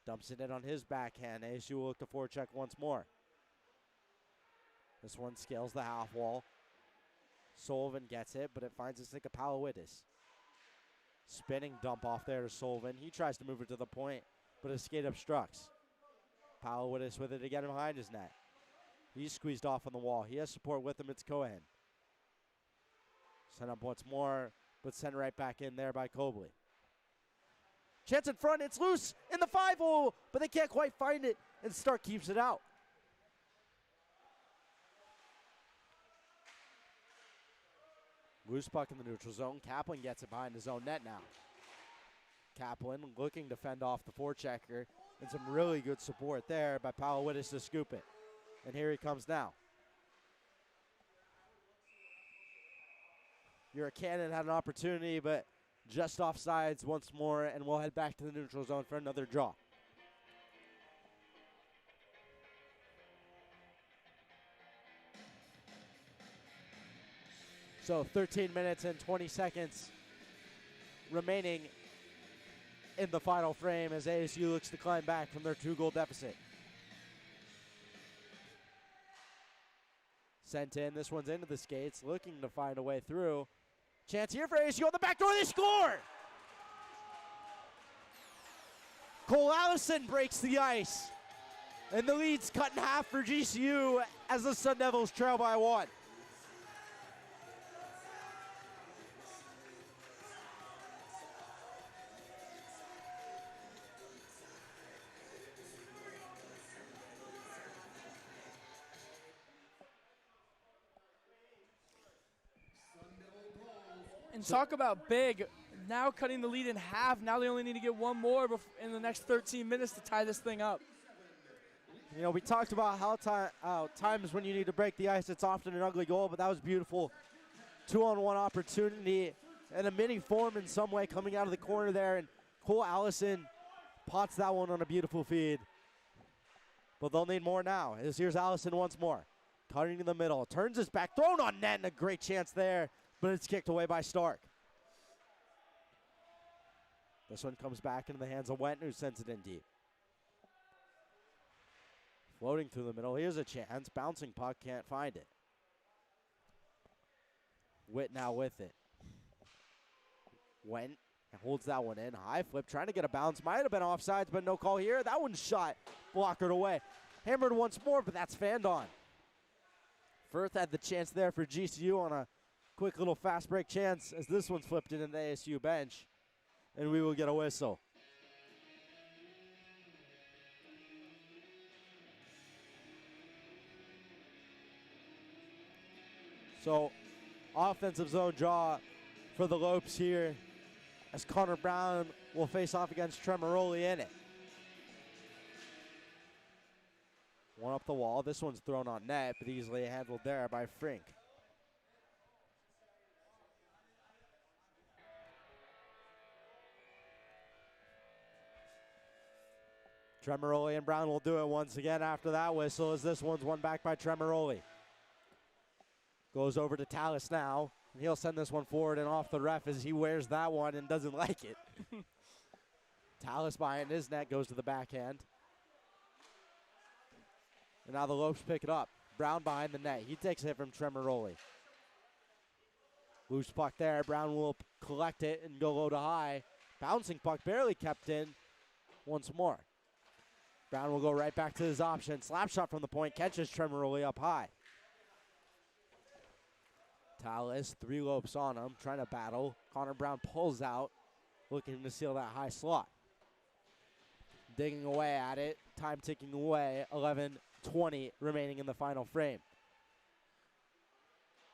Dumps it in on his backhand. ASU will look to forecheck once more. This one scales the half wall. Sullivan gets it, but it finds a stick of Palawidis. Spinning dump off there to Sullivan. He tries to move it to the point, but his skate obstructs. Palawidis with it again behind his net. He's squeezed off on the wall. He has support with him. It's Cohen. Sent up once more, but sent right back in there by Cobley. Chance in front. It's loose in the 5-hole, but they can't quite find it, and Stark keeps it out. Loose puck in the neutral zone. Kaplan gets it behind his own net now. Kaplan looking to fend off the forechecker, and some really good support there by Palawidis to scoop it. And here he comes now. Your Cannon had an opportunity, but just offsides once more, and we'll head back to the neutral zone for another draw. So 13 minutes and 20 seconds remaining in the final frame as ASU looks to climb back from their 2-goal deficit. Sent in. This one's into the skates, looking to find a way through. Chance here for ASU on the back door. They score! Cole Allison breaks the ice. And the lead's cut in half for GCU as the Sun Devils trail by 1. And talk about big. Now cutting the lead in half. Now they only need to get one more in the next 13 minutes to tie this thing up. You know, we talked about how times when you need to break the ice, it's often an ugly goal, but that was beautiful. 2-on-1 opportunity and a mini form in some way coming out of the corner there, and Cole Allison pots that one on a beautiful feed. But they'll need more now. Here's Allison once more. Cutting in the middle, turns his back, thrown on net, and a great chance there, but it's kicked away by Stark. This one comes back into the hands of Wenton, who sends it in deep. Floating through the middle, here's a chance. Bouncing puck, can't find it. Witt now with it. Went, holds that one in. High flip, trying to get a bounce. Might have been offsides, but no call here. That one's shot. Blockered away. Hammered once more, but that's fanned on. Firth had the chance there for GCU on a quick little fast break chance as this one's flipped into the ASU bench. And we will get a whistle. So, offensive zone draw for the Lopes here as Connor Brown will face off against Tremoroli in it. One up the wall. This one's thrown on net, but easily handled there by Frink. Tremoroli and Brown will do it once again after that whistle as this one's won back by Tremoroli. Goes over to Tallis now, and he'll send this one forward and off the ref as he wears that one and doesn't like it. Tallis behind his net goes to the backhand. And now the Lopes pick it up. Brown behind the net. He takes a hit from Tremoroli. Loose puck there. Brown will collect it and go low to high. Bouncing puck barely kept in once more. Brown will go right back to his option. Slap shot from the point. Catches Tremoroli up high. Tallis, 3 Lopes on him, trying to battle. Connor Brown pulls out, looking to seal that high slot. Digging away at it. Time ticking away. 11:20 remaining in the final frame.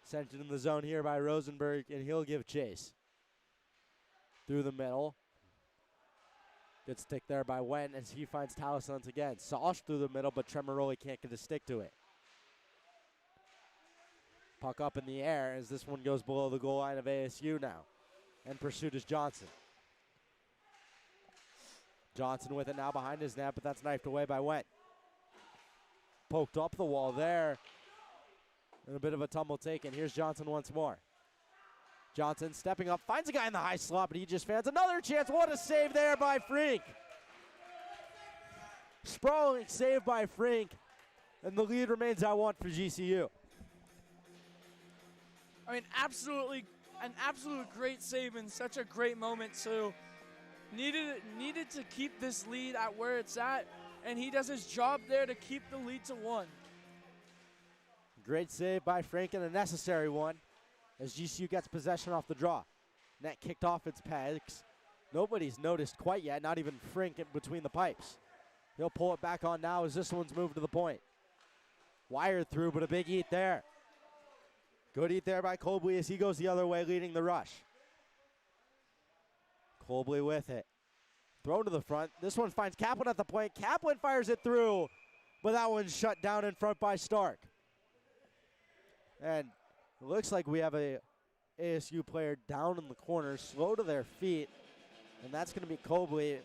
Sent it in the zone here by Rosenberg, and he'll give chase. Through the middle. Good stick there by Wendt as he finds Tallis once again. Sosh through the middle, but Tremoroli can't get a stick to it. Puck up in the air as this one goes below the goal line of ASU now. And pursuit is Johnson. Johnson with it now behind his net, but that's knifed away by Wendt. Poked up the wall there. And a bit of a tumble taken. Here's Johnson once more. Johnson stepping up, finds a guy in the high slot, but he just fans another chance. What a save there by Frink. Sprawling save by Frink. And the lead remains at 1 for GCU. I mean, an absolute great save and such a great moment too. Needed to keep this lead at where it's at, and he does his job there to keep the lead to 1. Great save by Frink and a necessary one as GCU gets possession off the draw. Net kicked off its pegs. Nobody's noticed quite yet, not even Frink in between the pipes. He'll pull it back on now as this one's moved to the point. Wired through, but a big eat there. Good eat there by Colby as he goes the other way, leading the rush. Colby with it. Thrown to the front. This one finds Kaplan at the point. Kaplan fires it through, but that one's shut down in front by Stark. And it looks like we have a ASU player down in the corner, slow to their feet, and that's going to be Colby,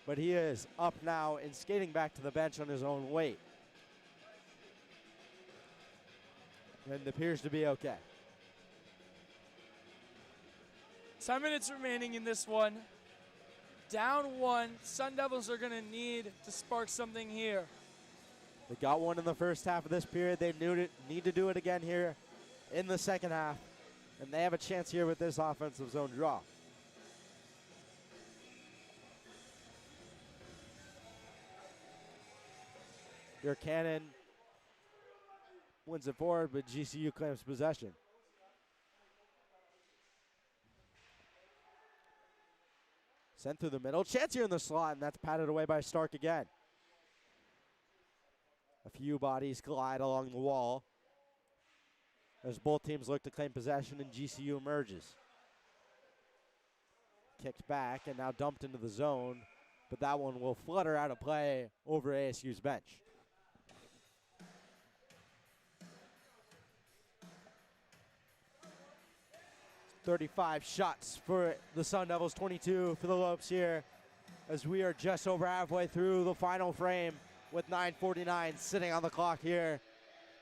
but he is up now and skating back to the bench on his own weight. And appears to be okay. 10 minutes remaining in this one. Down 1. Sun Devils are going to need to spark something here. They got one in the first half of this period. They need to do it again here in the second half. And they have a chance here with this offensive zone draw. Your Cannon wins it forward, but GCU claims possession. Sent through the middle. Chance here in the slot, and that's patted away by Stark again. A few bodies collide along the wall as both teams look to claim possession, and GCU emerges. Kicked back and now dumped into the zone, but that one will flutter out of play over ASU's bench. "35 shots for the Sun Devils, 22 for the Lopes here, as we are just over halfway through the final frame with 9:49 sitting on the clock here,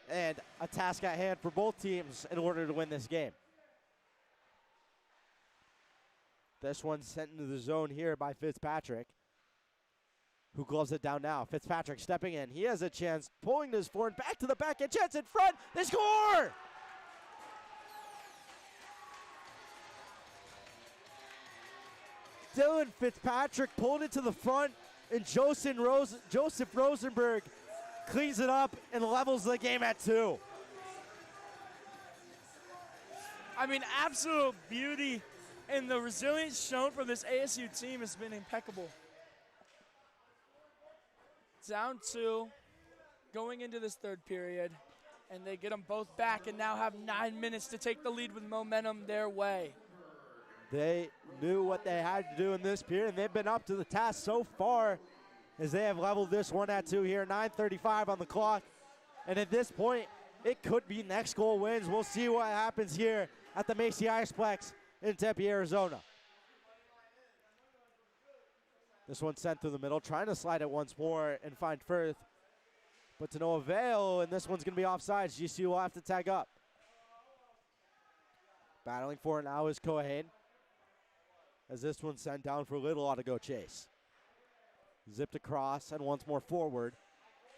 and a task at hand for both teams in order to win this game. This one's sent into the zone here by Fitzpatrick, who gloves it down now. Fitzpatrick stepping in. He has a chance, pulling this forward, back to the back, and chance in front. They score! Dylan Fitzpatrick pulled it to the front, and Joseph Rosenberg cleans it up and levels the game at 2. I mean, absolute beauty, and the resilience shown from this ASU team has been impeccable. Down 2, going into this third period, and they get them both back and now have 9 minutes to take the lead with momentum their way. They knew what they had to do in this period, and they've been up to the task so far as they have leveled this one at 2 here. 9:35 on the clock, and at this point, it could be next goal wins. We'll see what happens here at the Macy Iceplex in Tempe, Arizona. This one sent through the middle, trying to slide it once more and find Firth, but to no avail, and this one's going to be offsides. GCU will have to tag up. Battling for it now is Cohen, as this one's sent down for Little ought to go chase. Zipped across and once more forward,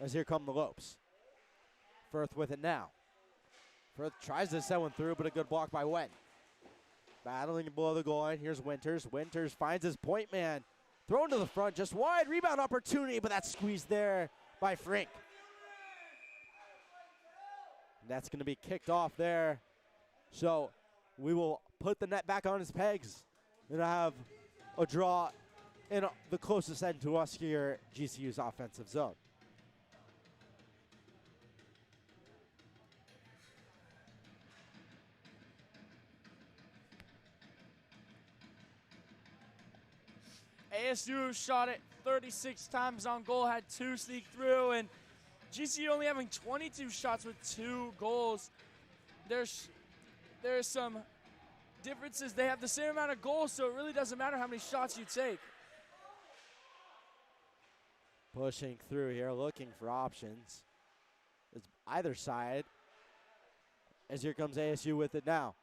as here come the Lopes. Firth with it now. Firth tries to send one through, but a good block by Wen. Battling below the goal line, here's Winters. Winters finds his point man. Thrown to the front, just wide, rebound opportunity, but that's squeezed there by Frink. And that's going to be kicked off there. So we will put the net back on its pegs and have a draw in the closest end to us here, GCU's offensive zone. ASU shot it 36 times on goal, had 2 sneak through, and GCU only having 22 shots with 2 goals. There's some differences. They have the same amount of goals, so it really doesn't matter how many shots you take. Pushing through here, looking for options. It's either side, as here comes ASU with it now.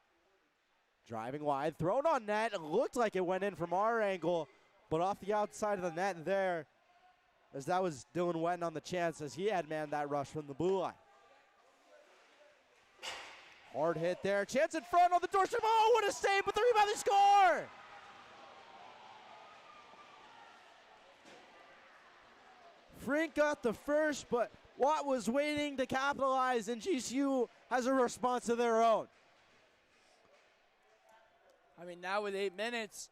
Driving wide, thrown on net. It looked like it went in from our angle, but off the outside of the net there, as that was Dylan Wetton on the chance, as he had manned that rush from the blue line. Hard hit there, chance in front on the doorstep. Oh, what a save, but the rebound, they score! Frink got the first, but Watt was waiting to capitalize, and GCU has a response of their own. I mean, now with 8 minutes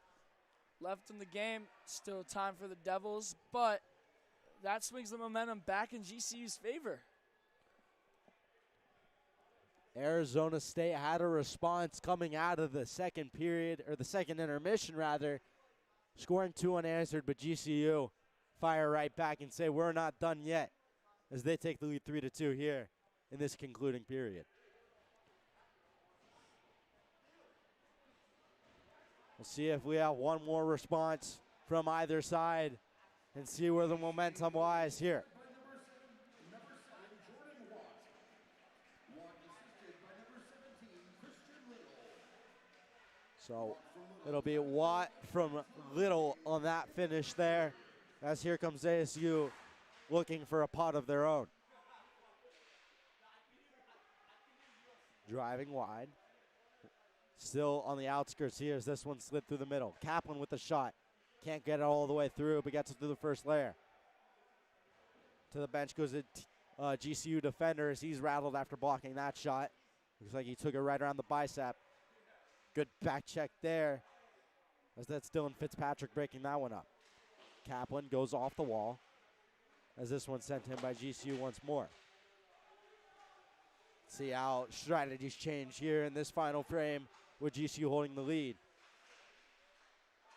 left in the game, still time for the Devils, but that swings the momentum back in GCU's favor. Arizona State had a response coming out of the second period, or the second intermission rather, scoring 2 unanswered, but GCU fire right back and say we're not done yet, as they take the lead 3-2 here in this concluding period. We'll see if we have one more response from either side and see where the momentum lies here. So it'll be Watt from Little on that finish there, as here comes ASU looking for a pot of their own. Driving wide. Still on the outskirts here as this one slid through the middle. Kaplan with the shot. Can't get it all the way through, but gets it through the first layer. To the bench goes a GCU defender as he's rattled after blocking that shot. Looks like he took it right around the bicep. Good back check there. As that's Dylan Fitzpatrick breaking that one up. Kaplan goes off the wall as this one sent him by GCU once more. See how strategies change here in this final frame with GCU holding the lead.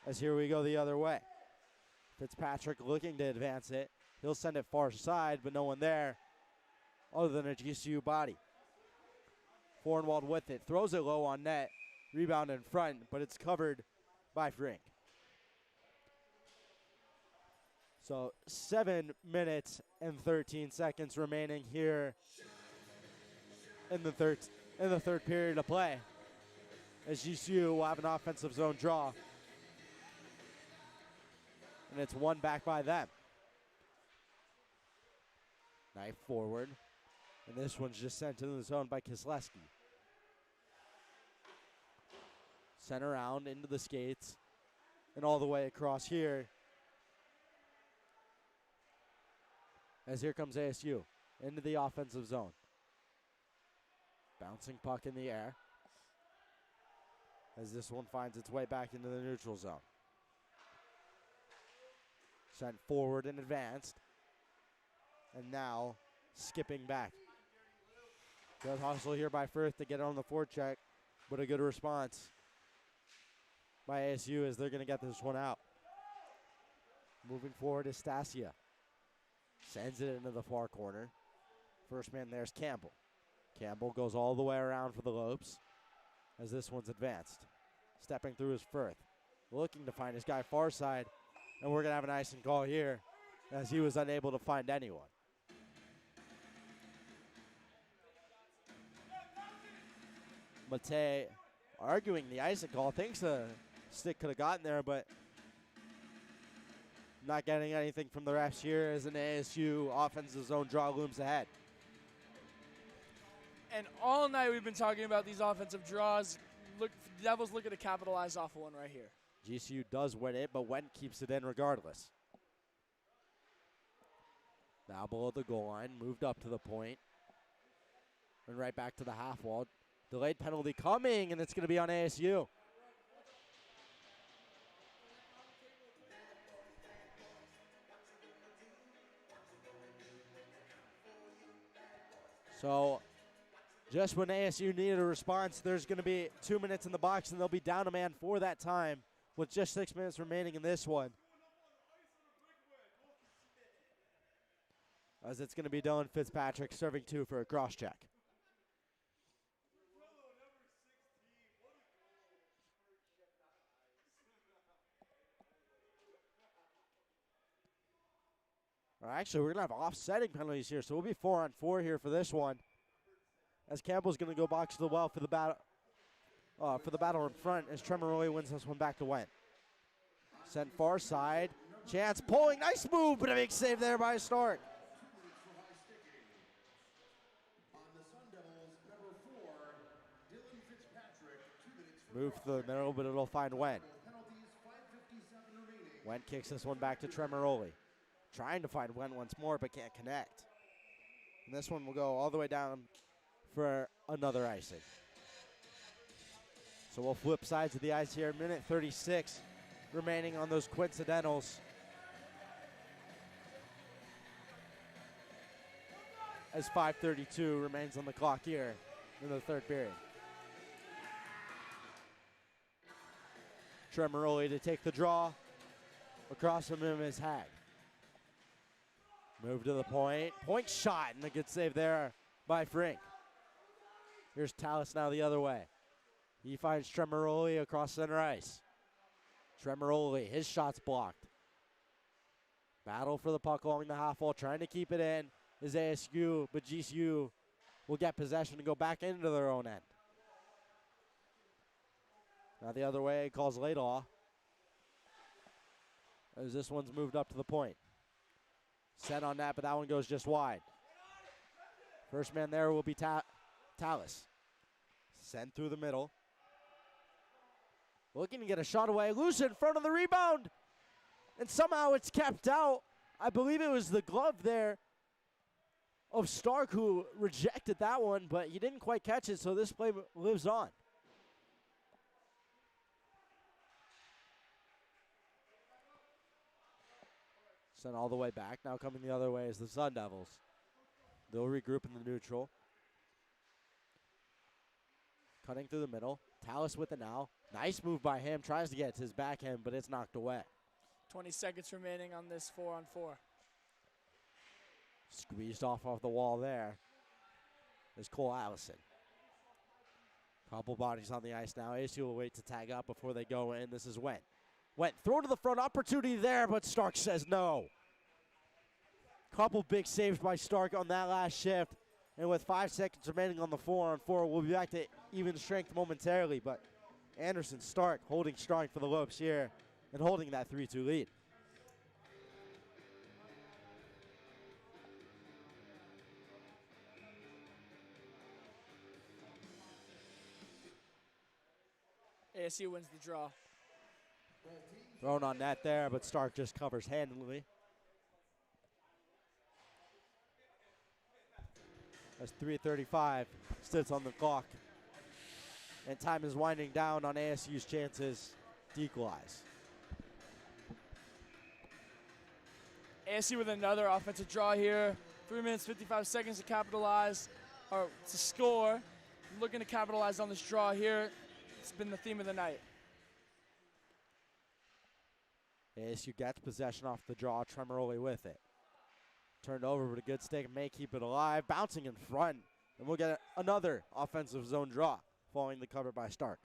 As here we go the other way. Fitzpatrick looking to advance it. He'll send it far side, but no one there other than a GCU body. Fornwald with it. Throws it low on net. Rebound in front, but it's covered by Frink. So 7 minutes and 13 seconds remaining here in the third period of play. As GCU will have an offensive zone draw. And it's one back by them. Knife forward. And this one's just sent into the zone by Kisleski. Sent around into the skates. And all the way across here. As here comes ASU into the offensive zone. Bouncing puck in the air. As this one finds its way back into the neutral zone. Sent forward and advanced. And now skipping back. Good hustle here by Firth to get on the forecheck, but a good response by ASU as they're going to get this one out. Moving forward is Stasia. Sends it into the far corner. First man there's Campbell. Campbell goes all the way around for the Lopes as this one's advanced. Stepping through is Firth. Looking to find his guy far side, and we're going to have an icing call here as he was unable to find anyone. Mate arguing the icing call. Thinks the stick could have gotten there, but not getting anything from the refs here as an ASU offensive zone draw looms ahead. And all night we've been talking about these offensive draws. Look, Devils looking to capitalize off of one right here. GCU does win it, but Wendt keeps it in regardless. Now below the goal line, moved up to the point. And right back to the half wall. Delayed penalty coming, and it's going to be on ASU. So just when ASU needed a response, there's going to be 2 minutes in the box, and they'll be down a man for that time with just 6 minutes remaining in this one. As it's going to be Dylan Fitzpatrick serving two for a cross check. Actually, we're going to have offsetting penalties here, so we'll be 4-on-4 here for this one. As Campbell's going to go box to the well for the battle in front as Tremoroi wins this one back to Wendt. Sent far side. Chance pulling. Nice move, but a big save there by Stark. Move to the middle, but it'll find Wendt. Wendt kicks this one back to Tremoroi. Trying to find Wendt once more, but can't connect. And this one will go all the way down for another icing. So we'll flip sides of the ice here. Minute 36 remaining on those coincidentals. As 5:32 remains on the clock here in the third period. Tremoroi to take the draw. Across from him is Hag. Move to the point. Point shot, and a good save there by Frink. Here's Tallis now the other way. He finds Tremoroi across center ice. Tremoroi, his shot's blocked. Battle for the puck along the half wall, trying to keep it in is ASU, but GCU will get possession and go back into their own end. Now the other way, calls Laidlaw. As this one's moved up to the point. Set on that, but that one goes just wide. First man there will be Tallis. Sent through the middle. Looking to get a shot away. Loose in front of the rebound. And somehow it's kept out. I believe it was the glove there of Stark who rejected that one, but he didn't quite catch it, so this play lives on. Sent all the way back. Now coming the other way is the Sun Devils. They'll regroup in the neutral. Cutting through the middle. Tallis with it now. Nice move by him. Tries to get it to his backhand, but it's knocked away. 20 seconds remaining on this 4-on-4. Squeezed off the wall there. There's Cole Allison. Couple bodies on the ice now. ASU will wait to tag up before they go in. This is Went. Went, throw to the front, opportunity there, but Stark says no. Couple big saves by Stark on that last shift. And with 5 seconds remaining on the 4-on-4, we'll be back to even strength momentarily. But Anderson Stark holding strong for the Lopes here and holding that 3-2 lead. ASU wins the draw. Thrown on net there, but Stark just covers handily. That's 3:35 sits on the clock. And time is winding down on ASU's chances to equalize. ASU with another offensive draw here. 3 minutes, 55 seconds to capitalize, or to score. Looking to capitalize on this draw here. It's been the theme of the night. ASU gets possession off the draw, Tremoroli with it. Turned over with a good stick, may keep it alive, bouncing in front. And we'll get another offensive zone draw following the cover by Stark.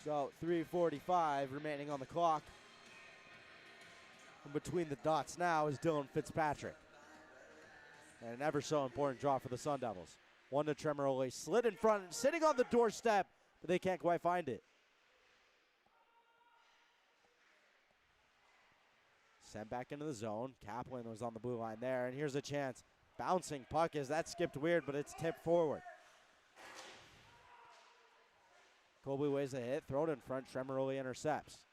So 3:45 remaining on the clock. And between the dots now is Dylan Fitzpatrick. And an ever so important draw for the Sun Devils. One to Tremoroli, slid in front, sitting on the doorstep, but they can't quite find it. Sent back into the zone. Kaplan was on the blue line there, and here's a chance. Bouncing puck is that skipped weird, but it's tipped forward. Colby weighs a hit, thrown in front. Tremoroli intercepts.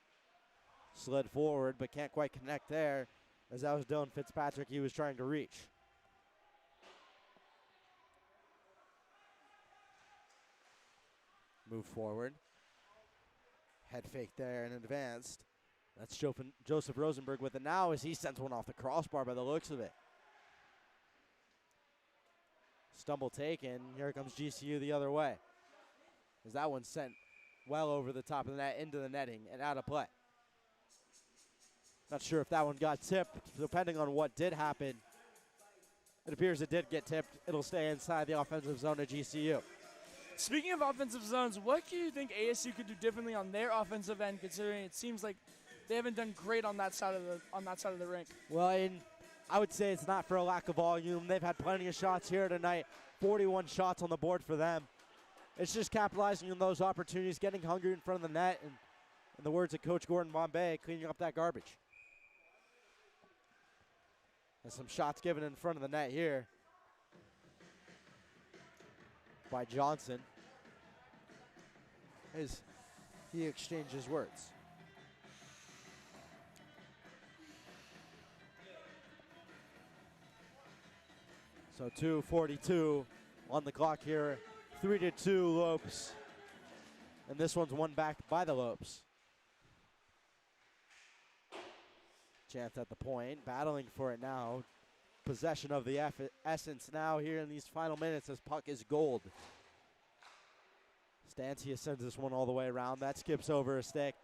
Slid forward, but can't quite connect there, as that was Dylan Fitzpatrick he was trying to reach. Move forward. Head fake there and advanced. That's Joseph Rosenberg with it now as he sends one off the crossbar by the looks of it. Stumble taken. Here comes GCU the other way. As that one sent well over the top of the net into the netting and out of play. Not sure if that one got tipped, depending on what did happen. It appears it did get tipped. It'll stay inside the offensive zone of GCU. Speaking of offensive zones, what do you think ASU could do differently on their offensive end, considering it seems like they haven't done great on that side of the rink? Well, I would say it's not for a lack of volume. They've had plenty of shots here tonight. 41 shots on the board for them. It's just capitalizing on those opportunities, getting hungry in front of the net, and in the words of Coach Gordon Bombay, cleaning up that garbage. And some shots given in front of the net here by Johnson as he exchanges words. So 2:42 on the clock here. 3-2 Lopes. And this one's won back by the Lopes. Chance at the point, battling for it now. Possession of the essence now here in these final minutes as puck is gold. Stancia sends this one all the way around. That skips over a stick.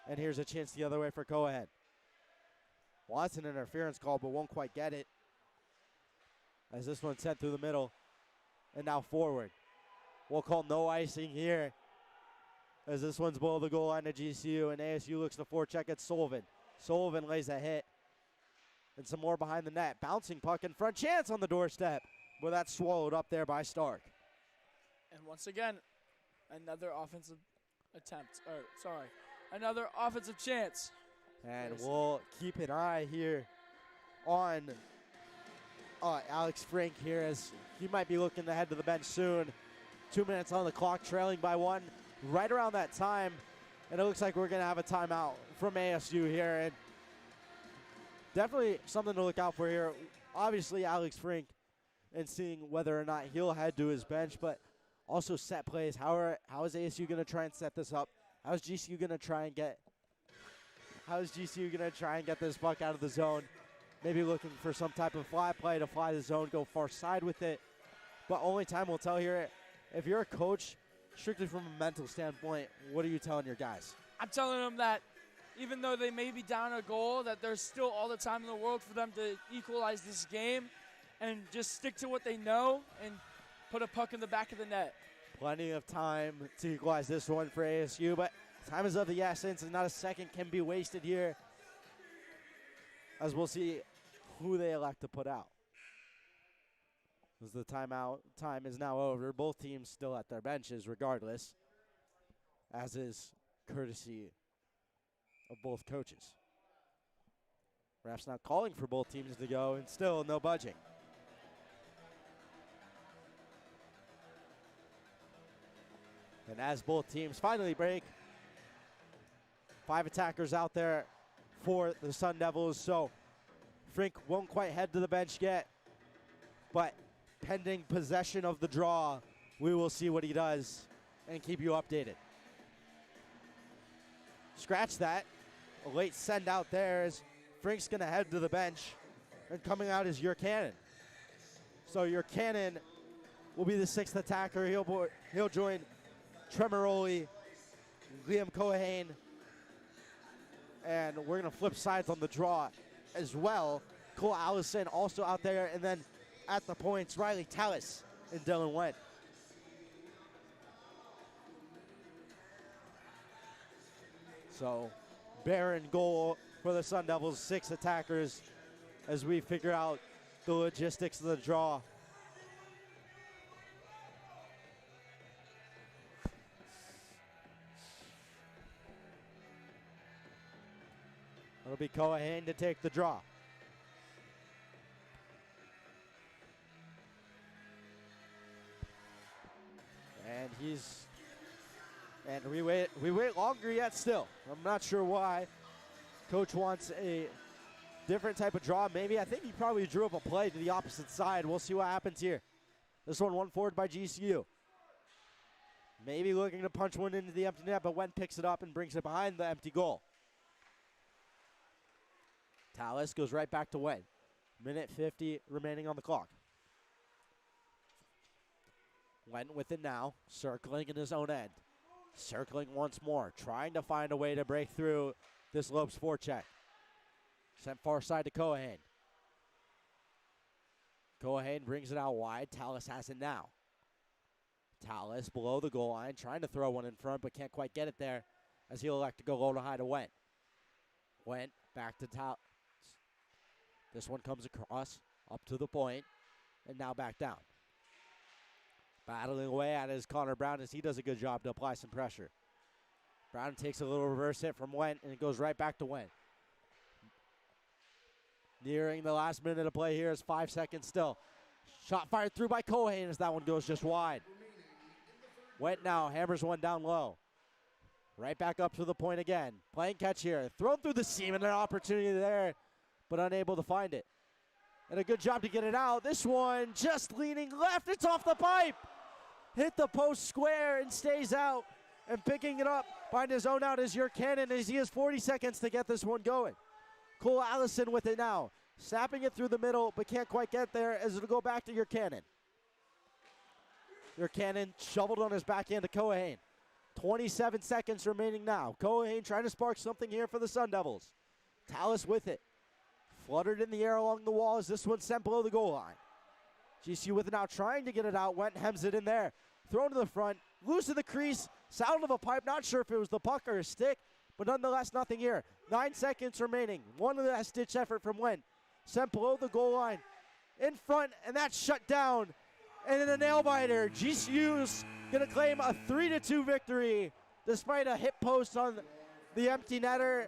And here's a chance the other way for Coahead. Wants an interference call, but won't quite get it. As this one sent through the middle. And now forward. We'll call no icing here. As this one's below the goal line of GCU. And ASU looks to forecheck at Sullivan. Sullivan lays a hit. And some more behind the net. Bouncing puck in front. Chance on the doorstep. But that's swallowed up there by Stark. And once again, another offensive attempt. Another offensive chance. And we'll keep an eye here on Alex Frink here, as he might be looking to head to the bench soon. 2 minutes on the clock, trailing by 1. Right around that time, and it looks like we're going to have a timeout from ASU here. And definitely something to look out for here. Obviously, Alex Frink, and seeing whether or not he'll head to his bench, but also set plays. How is ASU going to try and set this up? How is GCU going to try and get this puck out of the zone? Maybe looking for some type of fly play to fly the zone, go far side with it. But only time will tell here. If you're a coach, strictly from a mental standpoint, what are you telling your guys? I'm telling them that even though they may be down a goal, that there's still all the time in the world for them to equalize this game and just stick to what they know and put a puck in the back of the net. Plenty of time to equalize this one for ASU, but time is of the essence, and not a second can be wasted here, as we'll see who they elect to put out. As the timeout time is now over, both teams still at their benches regardless, as is courtesy of both coaches. Refs now calling for both teams to go, and still no budging. And as both teams finally break, 5 attackers out there for the Sun Devils, so Frink won't quite head to the bench yet, but pending possession of the draw, we will see what he does and keep you updated. Scratch that. A late send out there as Frink's going to head to the bench, and coming out is your Cannon. So your Cannon will be the 6th attacker. He'll join Tremoroli, Liam Cohane, and we're going to flip sides on the draw as well. Cole Allison also out there, and then at the points, Riley Tallis and Dylan Went. So, barren goal for the Sun Devils, 6 attackers as we figure out the logistics of the draw. It'll be Cohen to take the draw. And we wait longer yet still. I'm not sure why. Coach wants a different type of draw. Maybe, I think he probably drew up a play to the opposite side. We'll see what happens here. This one forward by GCU. Maybe looking to punch one into the empty net, but Wen picks it up and brings it behind the empty goal. Tallis goes right back to Wen. Minute 50 remaining on the clock. Wen with it now, circling in his own end. Circling once more, trying to find a way to break through this Lopes forecheck. Sent far side to Cohen. Cohen brings it out wide. Tallis has it now. Tallis below the goal line, trying to throw one in front, but can't quite get it there as he'll elect to go low to high to Went. Went back to Tallis. This one comes across, up to the point, and now back down. Battling away at it is Connor Brown as he does a good job to apply some pressure. Brown takes a little reverse hit from Went, and it goes right back to Went. Nearing the last minute of play here is 5 seconds still. Shot fired through by Cohen as that one goes just wide. Went now, hammers one down low. Right back up to the point again. Playing catch here. Thrown through the seam and an opportunity there, but unable to find it. And a good job to get it out. This one just leaning left. It's off the pipe. Hit the post square and stays out. And picking it up, find his own out is your Cannon as he has 40 seconds to get this one going. Cole Allison with it now. Snapping it through the middle, but can't quite get there as it'll go back to your Cannon. Your Cannon shoveled on his backhand to Cohen. 27 seconds remaining now. Cohen trying to spark something here for the Sun Devils. Tallis with it. Fluttered in the air along the wall as this one sent below the goal line. GCU with it now, trying to get it out. Went hems it in there. Thrown to the front. Loose of the crease. Sound of a pipe. Not sure if it was the puck or a stick, but nonetheless, nothing here. 9 seconds remaining. One last-ditch effort from Went. Sent below the goal line. In front, and that's shut down. And in a nail-biter, GCU's going to claim a 3-2 victory despite a hit post on the empty netter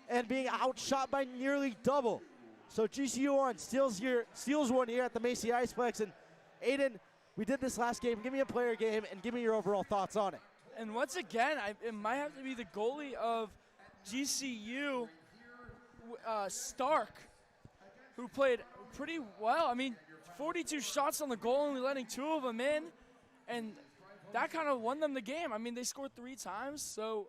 and being outshot by nearly double. So GCU won, steals one here at the Macy Iceplex. And Aiden, we did this last game. Give me a player game and give me your overall thoughts on it. And once again, it might have to be the goalie of GCU, Stark, who played pretty well. I mean, 42 shots on the goal, only letting 2 of them in, and that kind of won them the game. I mean, they scored 3 times. So,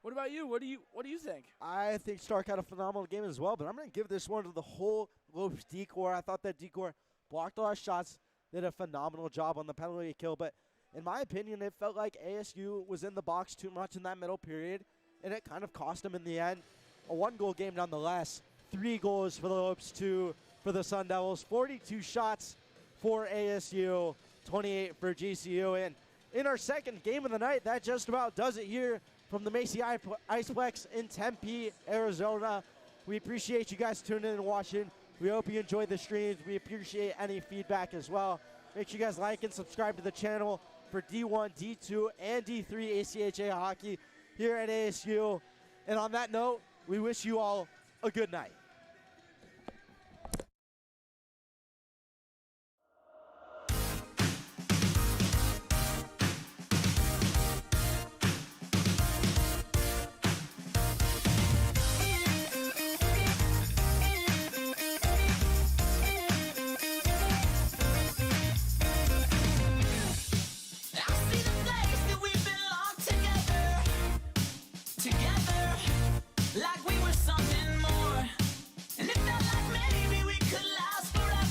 what about you? What do you think? I think Stark had a phenomenal game as well, but I'm going to give this one to the whole Lopes decor. I thought that decor blocked a lot of shots, did a phenomenal job on the penalty kill, but in my opinion, it felt like ASU was in the box too much in that middle period, and it kind of cost them in the end. A 1-goal game nonetheless. 3 goals for the Lopes, 2 for the Sun Devils. 42 shots for ASU, 28 for GCU. And in our second game of the night, that just about does it here from the Macy Iceplex in Tempe, Arizona. We appreciate you guys tuning in and watching. We hope you enjoyed the streams. We appreciate any feedback as well. Make sure you guys like and subscribe to the channel for D1, D2, and D3 ACHA hockey here at ASU. And on that note, we wish you all a good night.